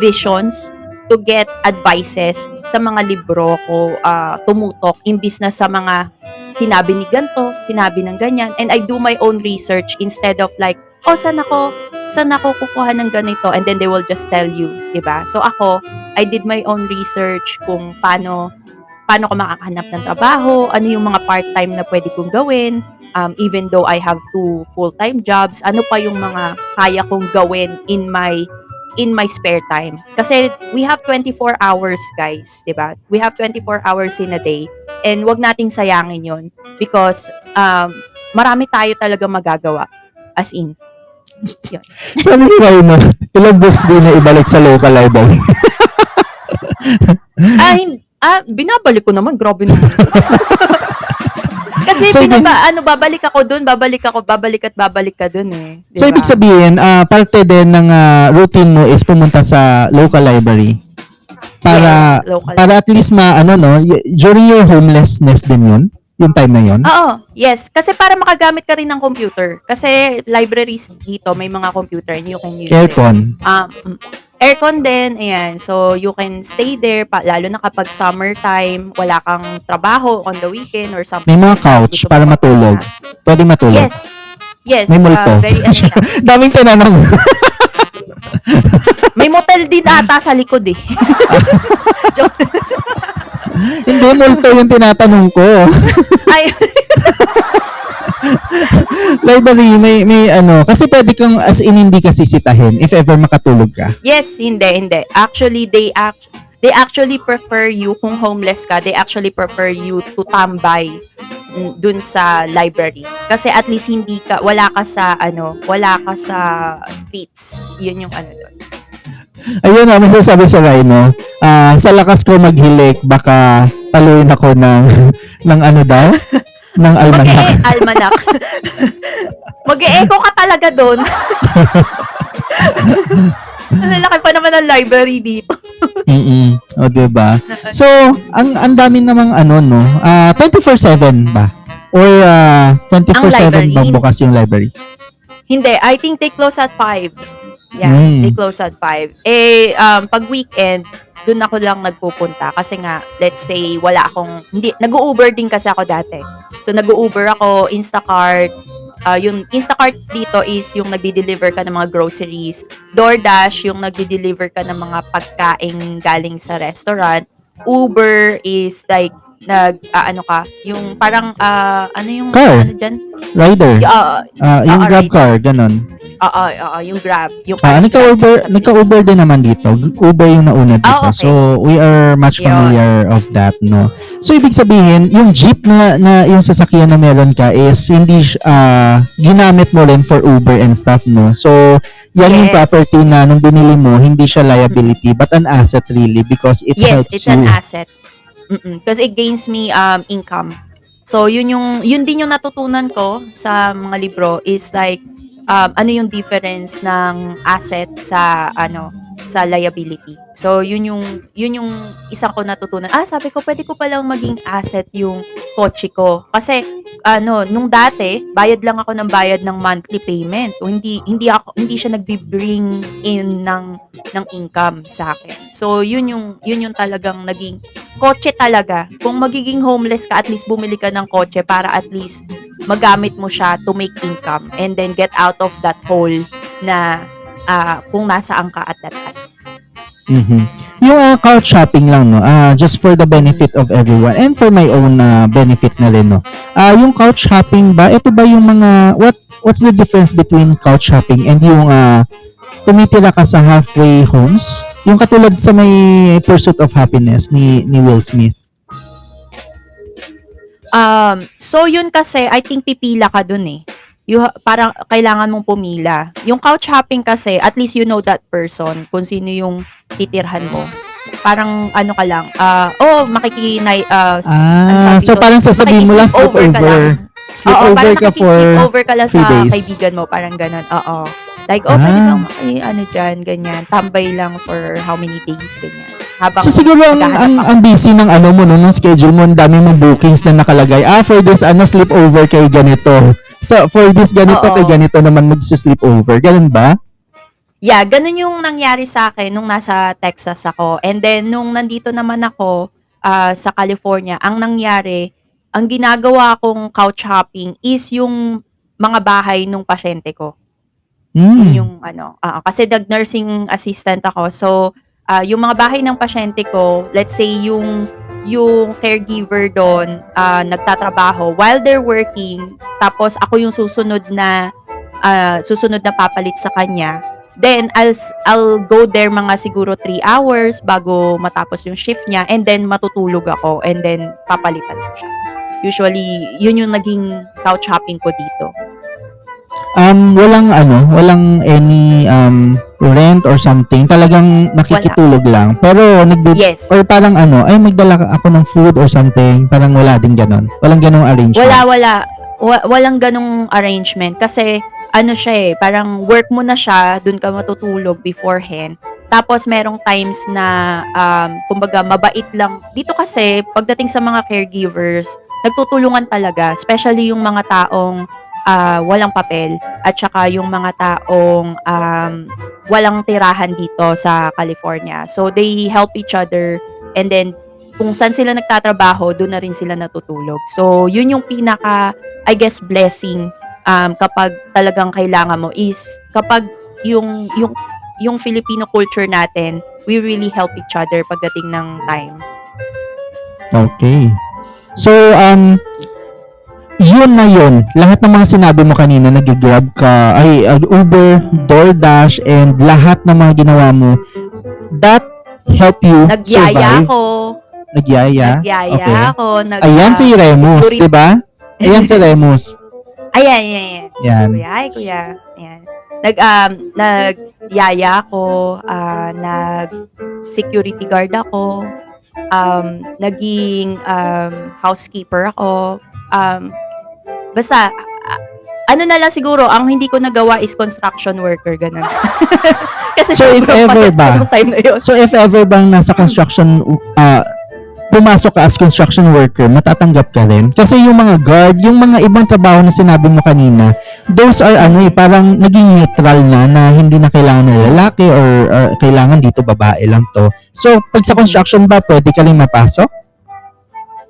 visions, to get advices sa mga libro ko tumutok imbis na sa mga sinabi ni ganto, sinabi ng ganyan, and I do my own research instead of like, saan ako kukuha ng ganito, and then they will just tell you, 'di ba? So ako, I did my own research kung paano ko makakahanap ng trabaho, ano yung mga part-time na pwede kong gawin, even though I have 2 full-time jobs, ano pa yung mga kaya kong gawin in my spare time. Kasi we have 24 hours, guys, 'di ba? We have 24 hours in a day, and wag nating sayangin 'yon because marami tayo talaga magagawa. As in. Yun. Sabi ni Rhino, ilang books din na ibalik sa local library. Binabalik ko naman, grabe naman. Kasi So, babalik ako dun, babalik ka dun eh. Diba? So, ibig sabihin, parte din ng routine mo is pumunta sa local library. Para, Yes, local. para at least during your homelessness din yun? Yung time na yun? Oo, yes. Kasi para makagamit ka rin ng computer. Kasi libraries dito, may mga computer and you can use Aircon. it. Aircon din, ayan. So, you can stay there, lalo na kapag summertime, wala kang trabaho on the weekend or something. May mga couch para matulog. Pwede matulog. Yes. Yes. May multo. Very siya. Daming tinanong. May motel din ata sa likod eh. Joke. Hindi, multo yung tinatanong ko. Ay, Library, may kasi pwede kang as in hindi ka sisitahin if ever makatulog ka. yes, hindi. Actually, they actually prefer you, kung homeless ka, they actually prefer you to tambay dun sa library. Kasi at least wala ka sa streets. Yun yung ano dun. Ayun naman sabi sa Rhino, sa lakas ko maghilik, baka taluin ako ng, ng ano daw? Ng almanak. Almanak. Mag-e-echo ka talaga dun. Lalaki pa naman ang library dito. O, diba? So, ang dami namang 24/7 ba? Or 24/7 ba bukas yung library? Hindi, I think they close at 5. Yeah, they close at 5. Pag weekend, dun ako lang nagpupunta kasi nga, let's say, nag-Uber din kasi ako dati. So, nag-Uber ako, Instacart. Yung Instacart dito is yung nagdi-deliver ka ng mga groceries. DoorDash, yung nagdi-deliver ka ng mga pagkain galing sa restaurant. Uber is like, yung parang, Car. dyan? Rider. Yung Grab rider. car, ganon. Yung Grab. Yung Nagka-Uber din naman dito. Uber yung nauna dito. Okay. So, we are much familiar of that, no? So, ibig sabihin, yung jeep na yung sasakyan na meron ka is hindi ginamit mo rin for Uber and stuff, no? So, yan yung Yes. property na nung binili mo, hindi siya liability but an asset really because it Yes, helps it's you. an asset. Because it gains me income. So, yun din yung natutunan ko sa mga libro is like, ano yung difference ng asset sa liability. So, yun yung isang ko natutunan. Sabi ko, pwede ko palang maging asset yung kotse ko. Kasi, nung dati, bayad lang ako ng bayad ng monthly payment. O hindi siya nagbi-bring in ng income sa akin. So, yun yung talagang naging kotse talaga. Kung magiging homeless ka, at least bumili ka ng kotse para at least magamit mo siya to make income and then get out of that hole na kung nasaan ka at that time. Yung couch shopping lang, no? Just for the benefit of everyone and for my own benefit na rin, no? Yung couch shopping ba, ito ba yung mga, what's the difference between couch shopping and yung tumitira ka sa halfway homes? Yung katulad sa may Pursuit of Happiness ni Will Smith. So yun kasi, I think pipila ka dun eh. Parang kailangan mong pumila. Yung couch hopping kasi, at least you know that person, kung sino yung titirhan mo. Parang ka lang, so parang sasabihin mo lang sleepover. Sleepover ka for sleepover ka lang 3 sa days. kaibigan mo, parang ganun. Oo. Like, pwede bang dyan, ganyan. Tambay lang for how many days, ganyan. So siguro ang busy ng mo no, ng schedule mo, ang dami mong bookings na nakalagay. For this sleepover kay ganito. So for this ganito kay ganito naman mag-sleepover. Ganun ba? Yeah, ganun yung nangyari sa akin nung nasa Texas ako. And then nung nandito naman ako sa California, ang nangyari, ang ginagawa kong couch hopping is yung mga bahay nung pasyente ko. Yung kasi nursing assistant ako. So yung mga bahay ng pasyente ko, let's say yung caregiver doon nagtatrabaho while they're working, tapos ako yung susunod na papalit sa kanya. Then I'll go there mga siguro 3 hours bago matapos yung shift niya, and then matutulog ako and then papalitan ko siya. Usually yun yung naging couch hopping ko dito. Walang any rent or something. Talagang nakikitulog lang. Pero Yes. or parang magdala ako ng food or something. Parang wala din ganon. Walang ganong arrangement. Walang ganong arrangement kasi siya parang work mo na siya, dun ka matutulog beforehand. Tapos merong times na kumbaga mabait lang. Dito kasi pagdating sa mga caregivers, nagtutulungan talaga, especially yung mga taong walang papel at saka yung mga taong walang tirahan dito sa California. So they help each other, and then kung saan sila nagtatrabaho, doon na rin sila natutulog. So yun yung pinaka, I guess, blessing kapag talagang kailangan mo is kapag yung Filipino culture natin, we really help each other pagdating ng time. Okay. So yun na yun. Lahat ng mga sinabi mo kanina, nag-grab ka, Uber, DoorDash, and lahat ng mga ginawa mo, that help you Nagyaya survive? ako. Nagyaya? Nagyaya Okay. ako. Ayan si Remus, security- di ba? Ayan si Remus. Ayan, yan. Yan. Kuya, ay kuya. Ayan. Nagyaya ako, nag-security guard ako, naging housekeeper ako. Basta, ano na lang siguro, ang hindi ko nagawa is construction worker, ganun. Kasi So, if sobrang ever pagod ba? ko nung time na yun. So if ever bang nasa construction, pumasok ka as construction worker, matatanggap ka rin? Kasi yung mga guard, yung mga ibang trabaho na sinabi mo kanina, those are parang naging neutral na hindi na kailangan ng lalaki or kailangan dito babae lang to. So pag sa construction ba, pwede ka rin mapasok?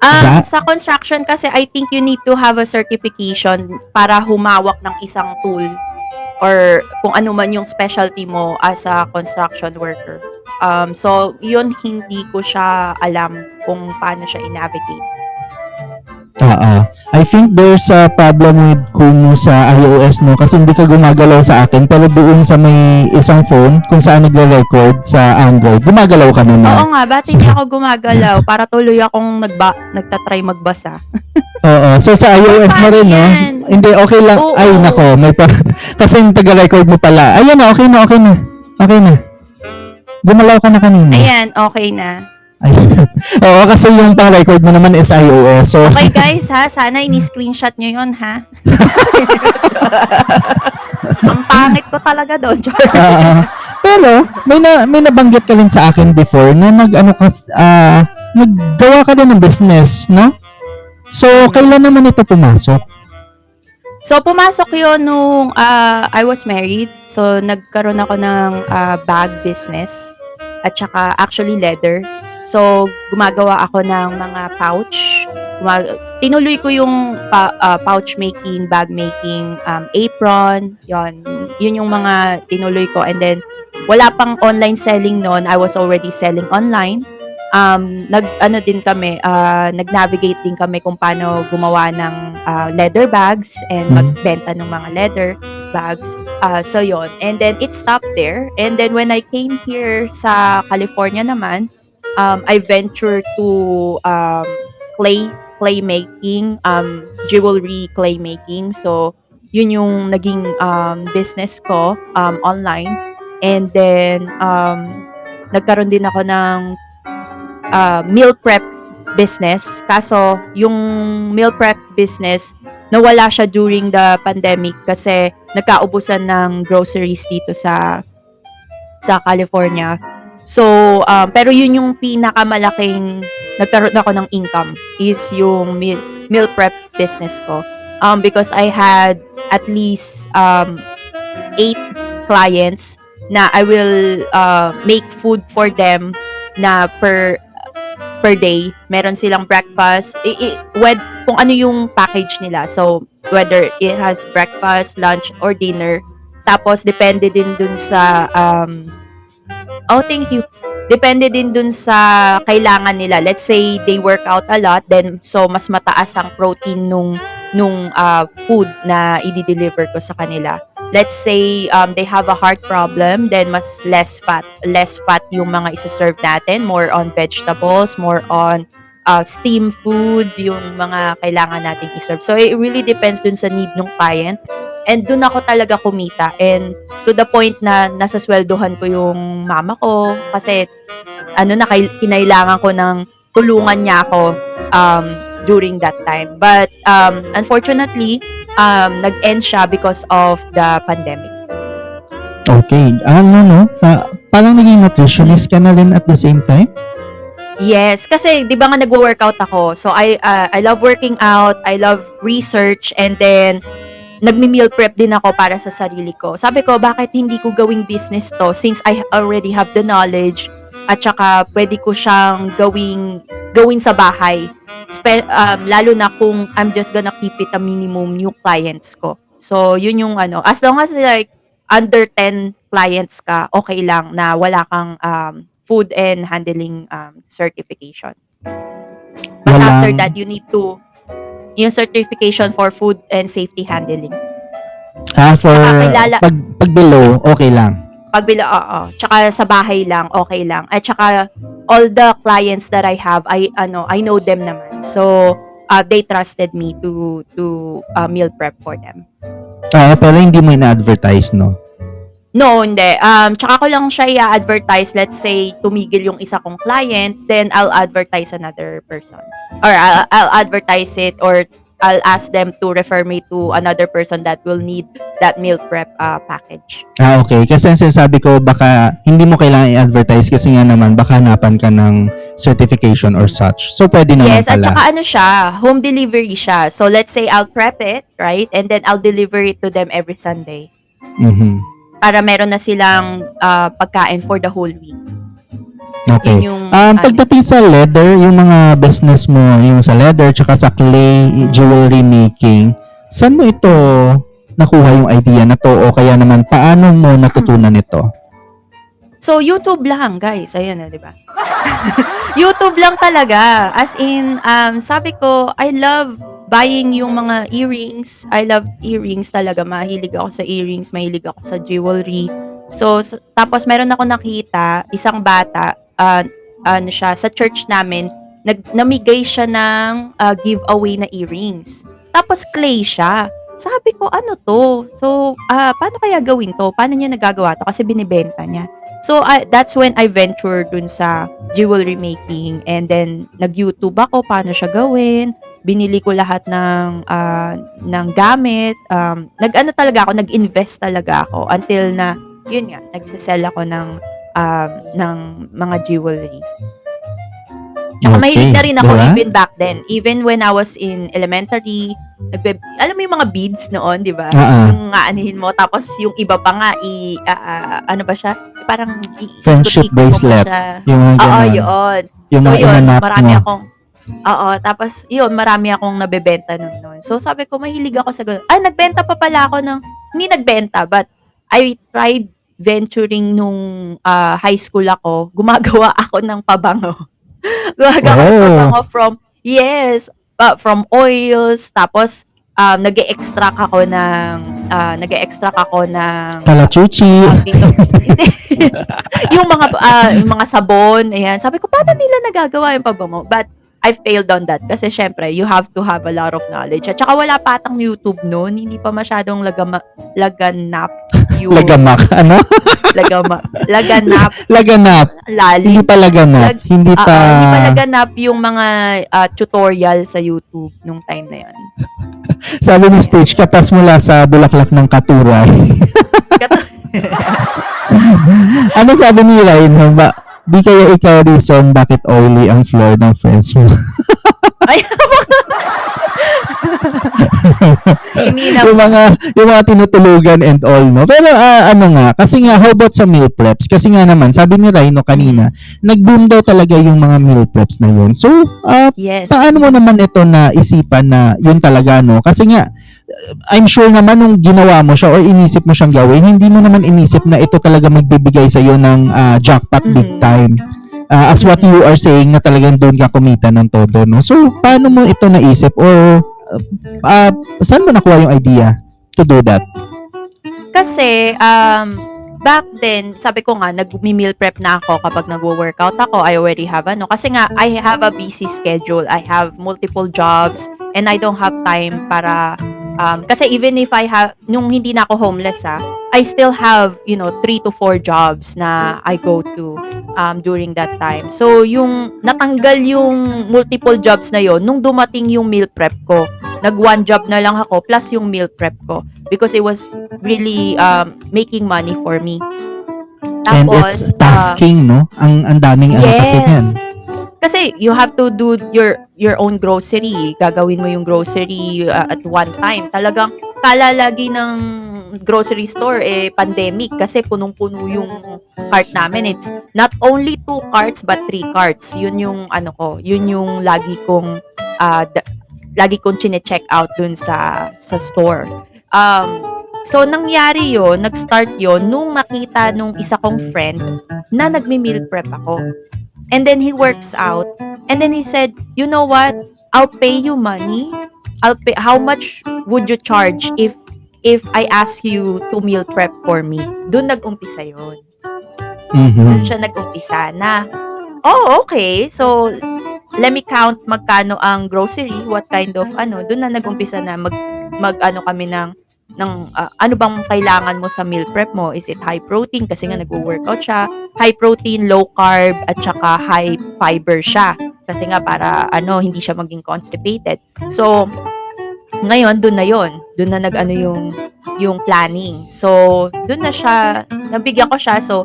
That- Sa construction kasi, I think you need to have a certification para humawak ng isang tool or kung ano man yung specialty mo as a construction worker. So, yun hindi ko siya alam kung paano siya i-navigate. I think there's a problem with Kumu sa iOS, no? Kasi hindi ka gumagalaw sa akin, pero doon sa may isang phone kung saan nagre-record sa Android, gumagalaw ka naman. Oo nga, ba't hindi ako gumagalaw? Para tuloy akong nagtatry magbasa. Oo. So sa iOS mo rin, no? yan? Hindi, okay lang. Oo. Ay, nako. Kasi yung taga-record mo pala. Ayan na, okay na. Okay na. Gumalaw ka na kanina. Ayan, okay na. Ayun. Oo, kasi yung pang-record mo naman is iOS. So, Okay guys ha, sana ini-screenshot nyo yun ha. Ang pangit ko talaga doon. pero, may nabanggit ka rin sa akin before na naggawa ka din ng business, no? So, kailan naman ito pumasok? So, pumasok yun nung I was married. So, nagkaroon ako ng bag business at saka actually leather. So, gumagawa ako ng mga pouch. Tinuloy ko yung pouch making, bag making, apron. Yun yung mga tinuloy ko. And then, wala pang online selling noon. I was already selling online. Nag-navigate din kami kung paano gumawa ng leather bags and magbenta ng mga leather bags. So yon. And then it stopped there. And then when I came here sa California naman, I ventured to clay making, jewelry clay making. So yun yung naging business ko online. And then nagkaroon din ako ng meal prep business. Kaso, yung meal prep business, nawala siya during the pandemic kasi nagkaubusan ng groceries dito sa California. So, pero yun yung pinakamalaking nagkaroon ako ng income is yung meal prep business ko. Because I had at least 8 clients na I will make food for them na per day. Meron silang breakfast. Kung ano yung package nila. So, whether it has breakfast, lunch, or dinner. Tapos, depende din dun sa thank you. Depende din dun sa kailangan nila. Let's say they work out a lot, then so mas mataas ang protein nung food na i-deliver ko sa kanila. Let's say they have a heart problem, then mas less fat yung mga isa-serve natin, more on vegetables, more on steam food, yung mga kailangan natin i-serve. So it really depends dun sa need ng client. And dun ako talaga kumita. And to the point na nasasweldohan ko yung mama ko kasi kinailangan ko ng tulungan niya ako during that time. But unfortunately, nag-end siya because of the pandemic. Okay. Parang naging nutritionist ka na rin at the same time? Yes, kasi 'di ba nga nagwo-workout ako. So I love working out, I love research, and then nagmi-meal prep din ako para sa sarili ko. Sabi ko, bakit hindi ko gawing business to since I already have the knowledge at saka pwede ko siyang gawin sa bahay. Lalo na kung I'm just gonna keep it a minimum yung clients ko. So, yun yung as long as like under 10 clients ka, okay lang na wala kang food and handling certification. But after that, you need to yung certification for food and safety handling. Pag below, okay lang. Oo. Tsaka sa bahay lang, okay lang. At tsaka all the clients that I have, I know them naman. So, they trusted me to meal prep for them. Pero hindi mo ina-advertise, no? No, hindi. Tsaka ko lang siya i-advertise. Let's say, tumigil yung isa kong client, then I'll advertise another person. Or I'll advertise it, or I'll ask them to refer me to another person that will need that meal prep package. Okay. Kasi ang sinasabi ko, baka hindi mo kailangan i-advertise kasi nga naman, baka hanapan ka ng certification or such. So, pwede naman Yes, at pala. saka ano siya, home delivery siya. So, let's say I'll prep it, right? And then I'll deliver it to them every Sunday. Mhm. Para meron na silang pagkain for the whole week. Okay. Yun yung, Pagdating sa leather, yung mga business mo, yung sa leather, tsaka sa clay, jewelry making, saan mo ito nakuha yung idea na to? O kaya naman, paano mo natutunan ito? So, YouTube lang, guys. Ayun na, di ba? YouTube lang talaga. As in, sabi ko, I love buying yung mga earrings. I love earrings talaga. Mahilig ako sa earrings. Mahilig ako sa jewelry. So, tapos meron ako nakita, isang bata, ano siya, sa church namin, namigay siya ng giveaway na earrings. Tapos clay siya. Sabi ko, ano to? So, paano kaya gawin to? Paano niya nagagawa to? Kasi binibenta niya. So, that's when I ventured dun sa jewelry making. And then, nag-YouTube ako, paano siya gawin. Binili ko lahat ng gamit. Nag-ano talaga ako, nag-invest talaga ako. Until na, yun nga, nagsisell ako ng mga jewelry. Tsaka mahilig na rin ako diba? even back then. Even when I was in elementary, alam mo yung mga beads noon, di ba? Yung aanihin mo, tapos yung iba pa nga, ano ba siya? Parang Friendship ikot-ikot mo bracelet. siya. Yung mga Oo, ganun. yun. Yung So mga yun, inanap marami mo. akong, tapos yun, marami akong nabebenta nun. So sabi ko, mahilig ako sa ganun. Nagbenta pa pala ako hindi nagbenta, but I tried venturing nung high school ako, gumagawa ako ng pabango. Gumagawa ako ng pabango from oils, tapos nag-extract ako ng Kalachuchi. dito. yung mga sabon, ayan. Sabi ko, paano nila nagagawa yung pabango? But I failed on that kasi syempre, you have to have a lot of knowledge. At saka wala patang YouTube noon, hindi pa masyadong laganap yung Lagamak. Ano? laganap Laganap. lalim. Hindi pa laganap. Hindi pa... Hindi pa laganap yung mga tutorial sa YouTube nung time na yun. Sabi ni Stitch, katas mula sa bulaklak ng katuray. Ano sabi ni Ryan? Di kaya ikaw reason bakit oily ang floor ng friends mo? Ay, yung mga tinutulugan and all, no? Pero ano nga, kasi nga, how about sa meal preps? Kasi nga naman, sabi ni Rhino kanina, nag-boom daw talaga yung mga meal preps na yun. So, yes. paano mo naman ito na isipan na yun talaga, no? Kasi nga, I'm sure naman nung ginawa mo siya or inisip mo siyang gawin, hindi mo naman inisip na ito talaga magbibigay sa iyo ng jackpot big time. As what you are saying na talagang doon ka kumita ng todo, no? So, paano mo ito naisip or saan mo nakuha yung idea to do that? Kasi, back then, sabi ko nga, nag-meal prep na ako kapag nag-workout ako. I already have kasi nga, I have a busy schedule. I have multiple jobs and I don't have time para, kasi even if I have, nung hindi na ako homeless I still have, 3 to 4 jobs na I go to during that time. So, yung natanggal yung multiple jobs na yon nung dumating yung meal prep ko. Nag-one job na lang ako plus yung meal prep ko because it was really making money for me. And it's tasking, no? Ang daming kasi yan. Kasi you have to do your own grocery. Gagawin mo yung grocery at one time. Talagang kalalagi ng grocery store pandemic kasi punong-puno yung cart namin. It's not only 2 carts but 3 carts. Yun yung yun yung lagi kong chine-check out dun sa store. So nangyari yon, nag-start yon nung nakita nung isa kong friend na nagme-meal prep ako. And then he works out. And then he said, you know what? I'll pay you money. How much would you charge if if I ask you to meal prep for me, doon nag-umpisa yun. Mhm. Doon siya nag-umpisa na, oh, okay. So, let me count magkano ang grocery, what kind of doon na nag-umpisa na mag kami ng ano bang kailangan mo sa meal prep mo? Is it high protein? Kasi nga nag-workout siya. High protein, low carb, at saka high fiber siya. Kasi nga para hindi siya maging constipated. So, ngayon, doon na yon. Doon na nag-ano yung planning. So, doon na siya, nabigyan ko siya. So,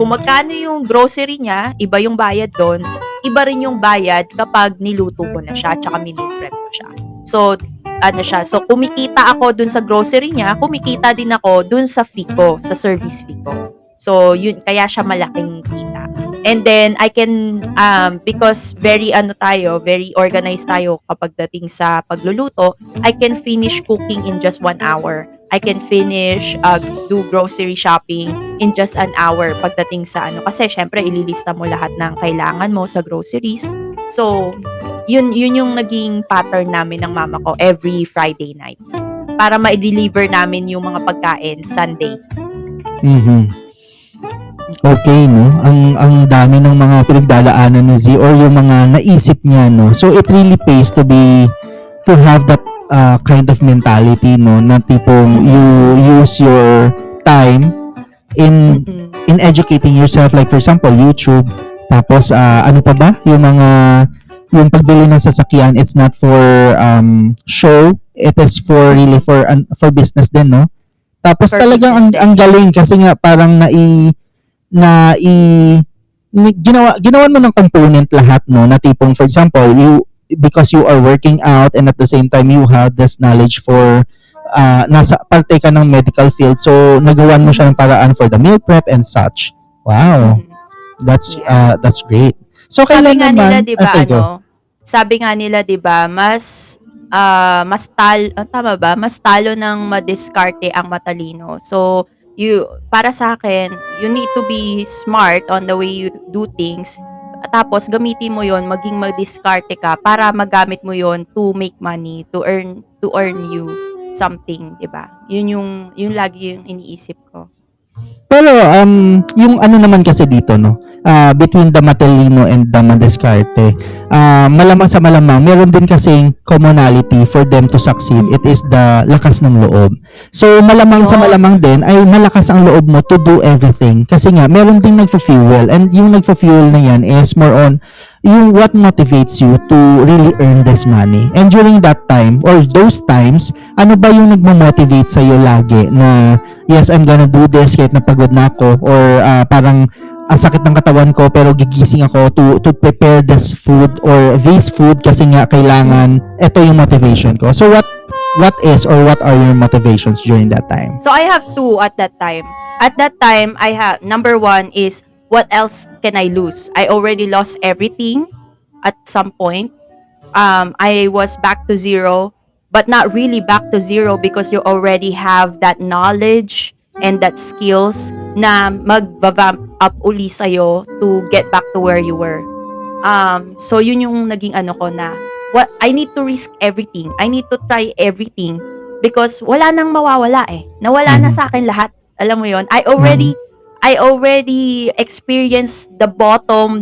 kung magkano yung grocery niya, iba yung bayad doon, iba rin yung bayad kapag niluto ko na siya, tsaka minil prep ko siya. So, so kumikita ako dun sa grocery niya, kumikita din ako dun sa fee ko, sa service fee ko. So, yun, kaya siya malaking kita. And then, I can, because very very organized tayo kapag dating sa pagluluto, I can finish cooking in just 1 hour. I can finish, do grocery shopping in just an hour pagdating sa kasi syempre ililista mo lahat ng kailangan mo sa groceries. So, yun yung naging pattern namin ng mama ko every Friday night para ma-deliver namin yung mga pagkain Sunday. Mhm. Okay, no? Ang dami ng mga pinagdadaanan ni Z or yung mga naisip niya, no? So, it really pays to have that kind of mentality, no? Na tipong you use your time in Mhm. in educating yourself, like for example, YouTube. Tapos, ano pa ba? Yung pagbili ng sasakyan, it's not for show. It is for really for business din, no? Tapos For talagang business ang din. galing kasi nga parang ginawan mo ng component lahat, no, na tipong for example because you are working out and at the same time you have this knowledge for nasa parte ka ng medical field, so nagawan mo siya ng paraan for the meal prep and such. Wow, Mhm. Yeah. that's great. So Sabi kailan nga nila, naman 'di ba, okay, go. sabi nga nila, 'di ba, tama ba? Mas talo ng madiskarte ang matalino. So, para sa akin, you need to be smart on the way you do things. Tapos gamitin mo 'yon, maging madiskarte ka para magamit mo 'yon to make money, to earn you something, 'di ba? Yun lagi yung iniisip ko. Pero yung ano naman kasi dito, no, between the matalino and the madiscarte, malamang sa malamang meron din kasing commonality for them to succeed. It is the lakas ng loob. So malamang sa Yun. malamang din ay malakas ang loob mo to do everything kasi nga meron ding nagfa-fuel, and yung nagfa-fuel na yan is more on yung what motivates you to really earn this money. And during that time or those times, ano ba yung nagmo-motivate sa iyo lagi na yes, I'm gonna do this kahit napagod na ako, or parang ang sakit ng katawan ko pero gigising ako to prepare this food or this food kasi nga kailangan ito yung motivation ko. So what is or what are your motivations during that time? So I have two at that time. At that time, I have number one is what else can I lose? I already lost everything at some point. I was back to zero, but not really back to zero because you already have that knowledge and that skills na mag-vamp up uli sa'yo to get back to where you were. So yun yung naging ko na I need to risk everything. I need to try everything because wala nang mawawala eh. Nawala na sa akin lahat. Alam mo yon. I already experienced the bottom,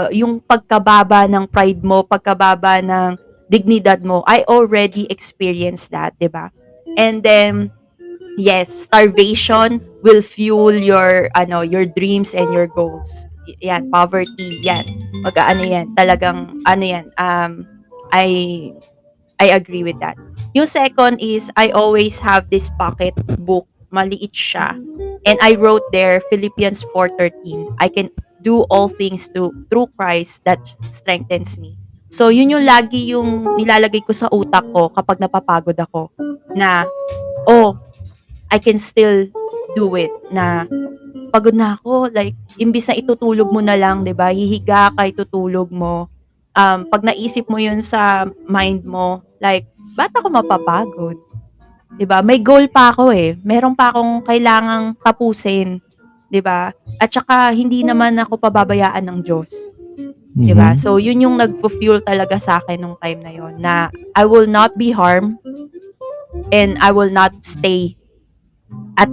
yung pagkababa ng pride mo, pagkababa ng dignidad mo. I already experienced that, 'di ba? And then yes, starvation will fuel your dreams and your goals. Yan, poverty, yan. Yan, talagang yan. I agree with that. Yung second is I always have this pocket book, maliit siya. And I wrote there Philippians 4:13. I can do all things through Christ that strengthens me. So yun yung lagi yung nilalagay ko sa utak ko kapag napapagod ako na I can still do it, na pagod na ako, like imbis na itutulog mo na lang, 'di ba? Hihiga ka, itutulog mo. Pag naisip mo 'yun sa mind mo, like ba't ako mapapagod? 'Di ba? May goal pa ako eh. Meron pa akong kailangang tapusin, 'di ba? At saka hindi naman ako pababayaan ng Diyos. 'Di ba? Mhm. So 'yun yung nagfu-fuel talaga sa akin nung time na 'yon, na I will not be harmed and I will not stay at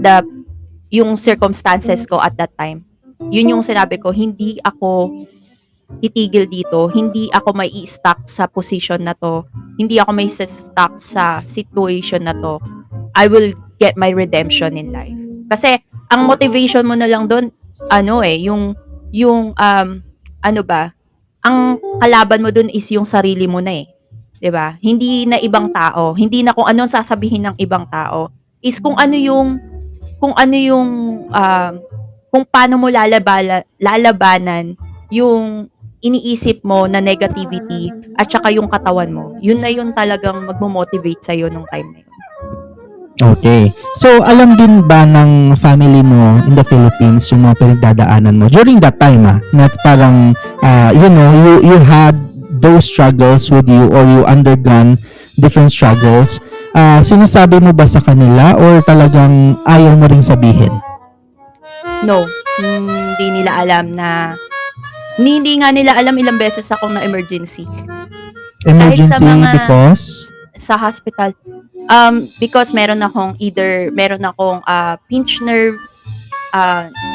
yung circumstances ko at that time. Yun yung sinabi ko, hindi ako titigil dito, hindi ako may i-stuck sa position na to, hindi ako may stuck sa situation na to. I will get my redemption in life. Kasi ang motivation mo na lang doon, ang kalaban mo doon is yung sarili mo na 'di ba? Hindi na ibang tao, hindi na kung anong sasabihin ng ibang tao, is kung paano mo lalabanan yung iniisip mo na negativity at saka yung katawan mo. Yun na yun talagang magmo-motivate sa'yo nung time na yun. Okay. So, alam din ba ng family mo in the Philippines yung mga pinagdadaanan mo during that time, na parang, you had those struggles with you or you undergone different struggles. Sinasabi mo ba sa kanila or talagang ayaw mo ring sabihin? No. Hindi nga nila alam ilang beses akong na-emergency. Emergency because? Sa hospital. Because meron akong pinched nerve,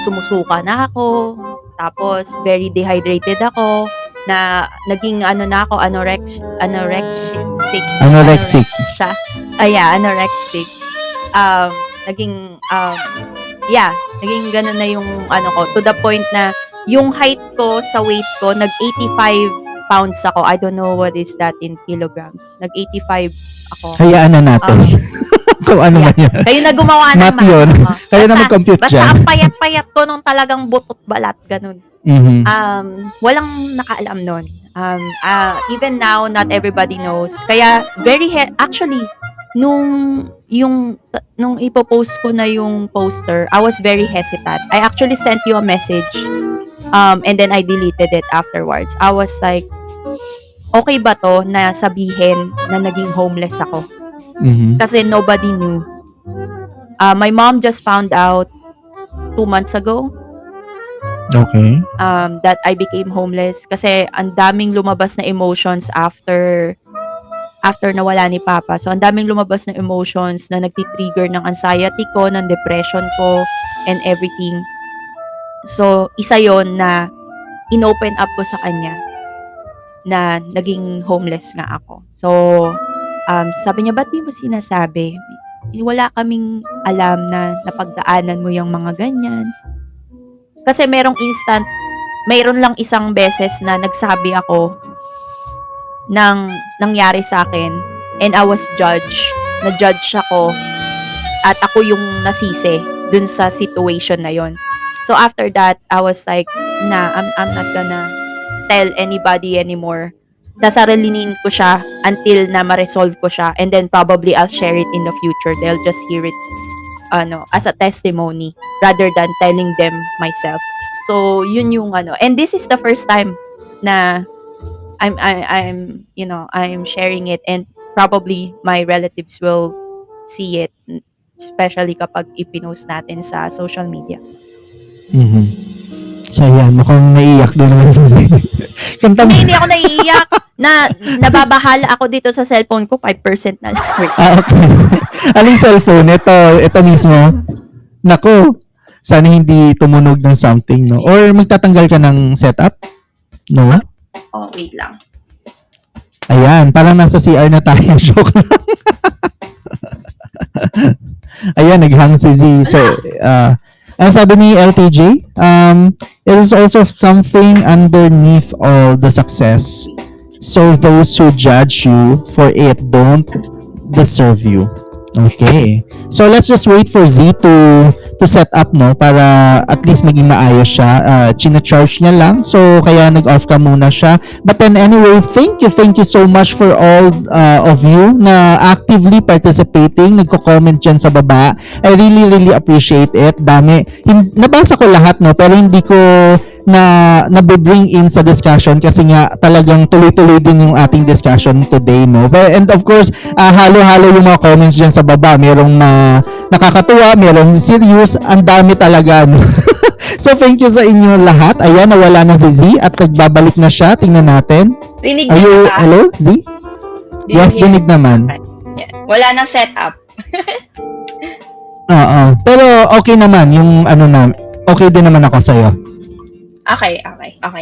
sumusuka na ako, tapos very dehydrated ako, na naging anorexic. Anorexic. Anorexic. Naging ganun na yung ko, to the point na yung height ko sa weight ko, nag-85 pounds ako. I don't know what is that in kilograms. Nag-85 ako. Hayaan na natin. Kung ano man yan. Kayo na gumawa ng math yun. Kayo na mag-compute basta dyan. ang payat-payat ko nung talagang butot balat, ganun. Mm-hmm. Walang nakaalam nun. Even now, not everybody knows. Kaya, actually, nung ipopost ko na yung poster, I was very hesitant. I actually sent you a message. And then I deleted it afterwards. I was like, okay ba to na sabihin na naging homeless ako? Mm-hmm. Kasi nobody knew. My mom just found out 2 months ago. Okay. That I became homeless. Kasi ang daming lumabas na emotions after nawala ni Papa. So, ang daming lumabas na emotions na nagtitrigger ng anxiety ko, ng depression ko, and everything. So, isa yon na inopen up ko sa kanya na naging homeless nga ako. So, sabi niya, ba't di mo sinasabi? Wala kaming alam na napagdaanan mo yung mga ganyan. Kasi mayroon lang isang beses na nagsabi ako ng nangyari sa akin and I was judged. Na-judge ako at ako yung nasisi dun sa situation na yon. So after that, I was like, I'm not gonna tell anybody anymore. Sasarilinin ko siya until na ma-resolve ko siya, and then probably I'll share it in the future. They'll just hear it as a testimony rather than telling them myself. So yun yung and this is the first time na I'm sharing it, and probably my relatives will see it, especially kapag ipinost natin sa social media. Mm-hmm. So yan, mukhang naiiyak din naman si Zay. Hindi ako naiiyak. Nababahala ako dito sa cellphone ko, 5% na lang. Wait. Okay. Aling cellphone? Ito mismo. Nako, sana hindi tumunog ng something, no? Or magtatanggal ka ng setup? No? Oh, wait lang. Ayan, parang nasa CR na tayo. Joke lang. Ayan, naghang si Z. So, ang sabi ni LPJ, it is also something underneath all the success. So those who judge you for it don't deserve you. Okay. So let's just wait for Z to set up, no, para at least maging maayos siya. China-charge niya lang. So kaya nag-off ka muna siya. But then anyway, thank you so much for all of you na actively participating, nagko-comment dyan sa baba. I really appreciate it. Dami. Nabasa ko lahat, no, pero hindi ko na-bring in sa discussion kasi nga talagang tuloy-tuloy din yung ating discussion today, no. And of course, halo-halo yung mga comments dyan sa baba. Merong nakakatuwa, merong serious, ang dami talaga, no. So thank you sa inyo lahat. Ayan, nawala na si Z at nagbabalik na siya. Tingnan natin. Rinig niyo ba? Hello, Z? Yes, dinig naman. Wala nang setup. Oo. Pero okay naman yung ano na, okay din naman ako sa'yo. Okay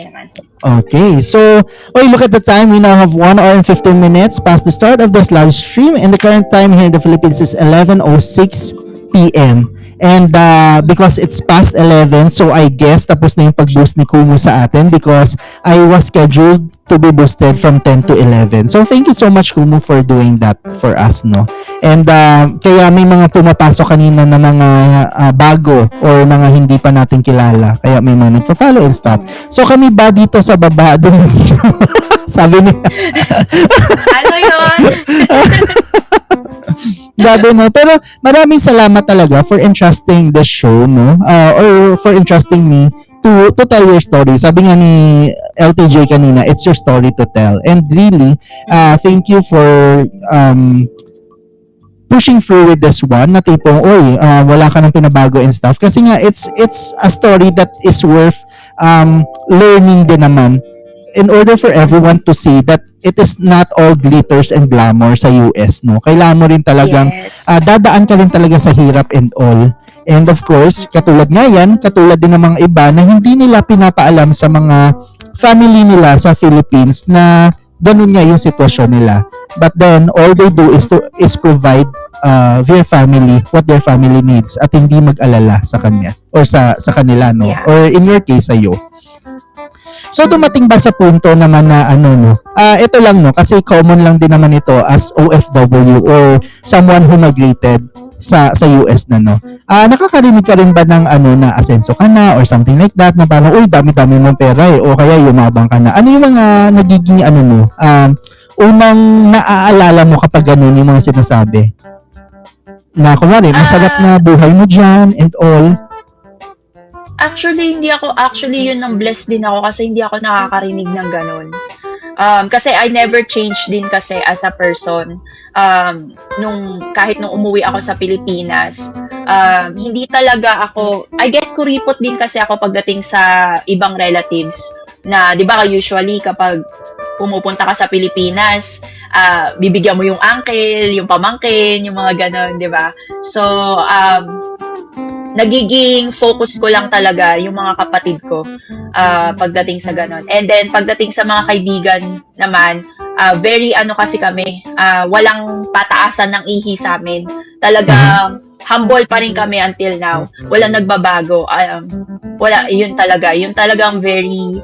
naman. Okay, so, look at the time. We now have 1 hour and 15 minutes past the start of this live stream, and the current time here in the Philippines is 11:06 p.m. And because it's past 11, so I guess tapos na yung pag-boost ni Kumu sa atin because I was scheduled to be boosted from 10 to 11. So thank you so much, Kumu, for doing that for us, no? And kaya may mga pumapasok kanina na mga bago or mga hindi pa natin kilala. Kaya may mga nagpa-follow and stuff. So kami ba dito sa baba? Doon sabi niya. Ano yun? Grabe, no? Pero maraming salamat talaga for entrusting the show, no? Or for entrusting me to tell your story. Sabi nga ni LTJ kanina, it's your story to tell. And really, thank you for pushing through with this one na tipong, wala ka nang pinabago and stuff. Kasi nga, it's a story that is worth learning din naman in order for everyone to see that it is not all glitters and glamour sa US, no? Kailangan mo rin talagang, Yes. dadaan ka rin talaga sa hirap and all. And of course, katulad nga yan, katulad din ng mga iba na hindi nila pinapaalam sa mga family nila sa Philippines na ganun nga yung sitwasyon nila. But then, all they do is provide their family what their family needs at hindi mag-alala sa kanya or sa kanila, no? Yeah. Or in your case, sa'yo. So dumating ba sa punto naman na ito lang, no, kasi common lang din naman ito as OFW or someone who migrated sa US na, no. Nakakarinig ka rin ba ng na asenso ka na or something like that na parang dami-dami mong pera o kaya yumabang ka na. Ano yung mga nagiging mo? Unang naaalala mo kapag ganun yung mga sinasabi? Na kunwari, masarap na buhay mo dyan and all. Actually, yun ang blessed din ako kasi hindi ako nakakarinig ng ganun. Kasi I never changed din kasi as a person. Kahit nung umuwi ako sa Pilipinas, hindi talaga ako, I guess kuripot din kasi ako pagdating sa ibang relatives na, di ba, usually kapag pumupunta ka sa Pilipinas, bibigyan mo yung uncle, yung pamangkin, yung mga ganon, di ba? So, nagiging focus ko lang talaga yung mga kapatid ko pagdating sa ganon. And then, pagdating sa mga kaibigan naman, very kasi kami, walang pataasan ng ihi sa amin. Talagang humble pa rin kami until now. Walang nagbabago. Yun talagang very,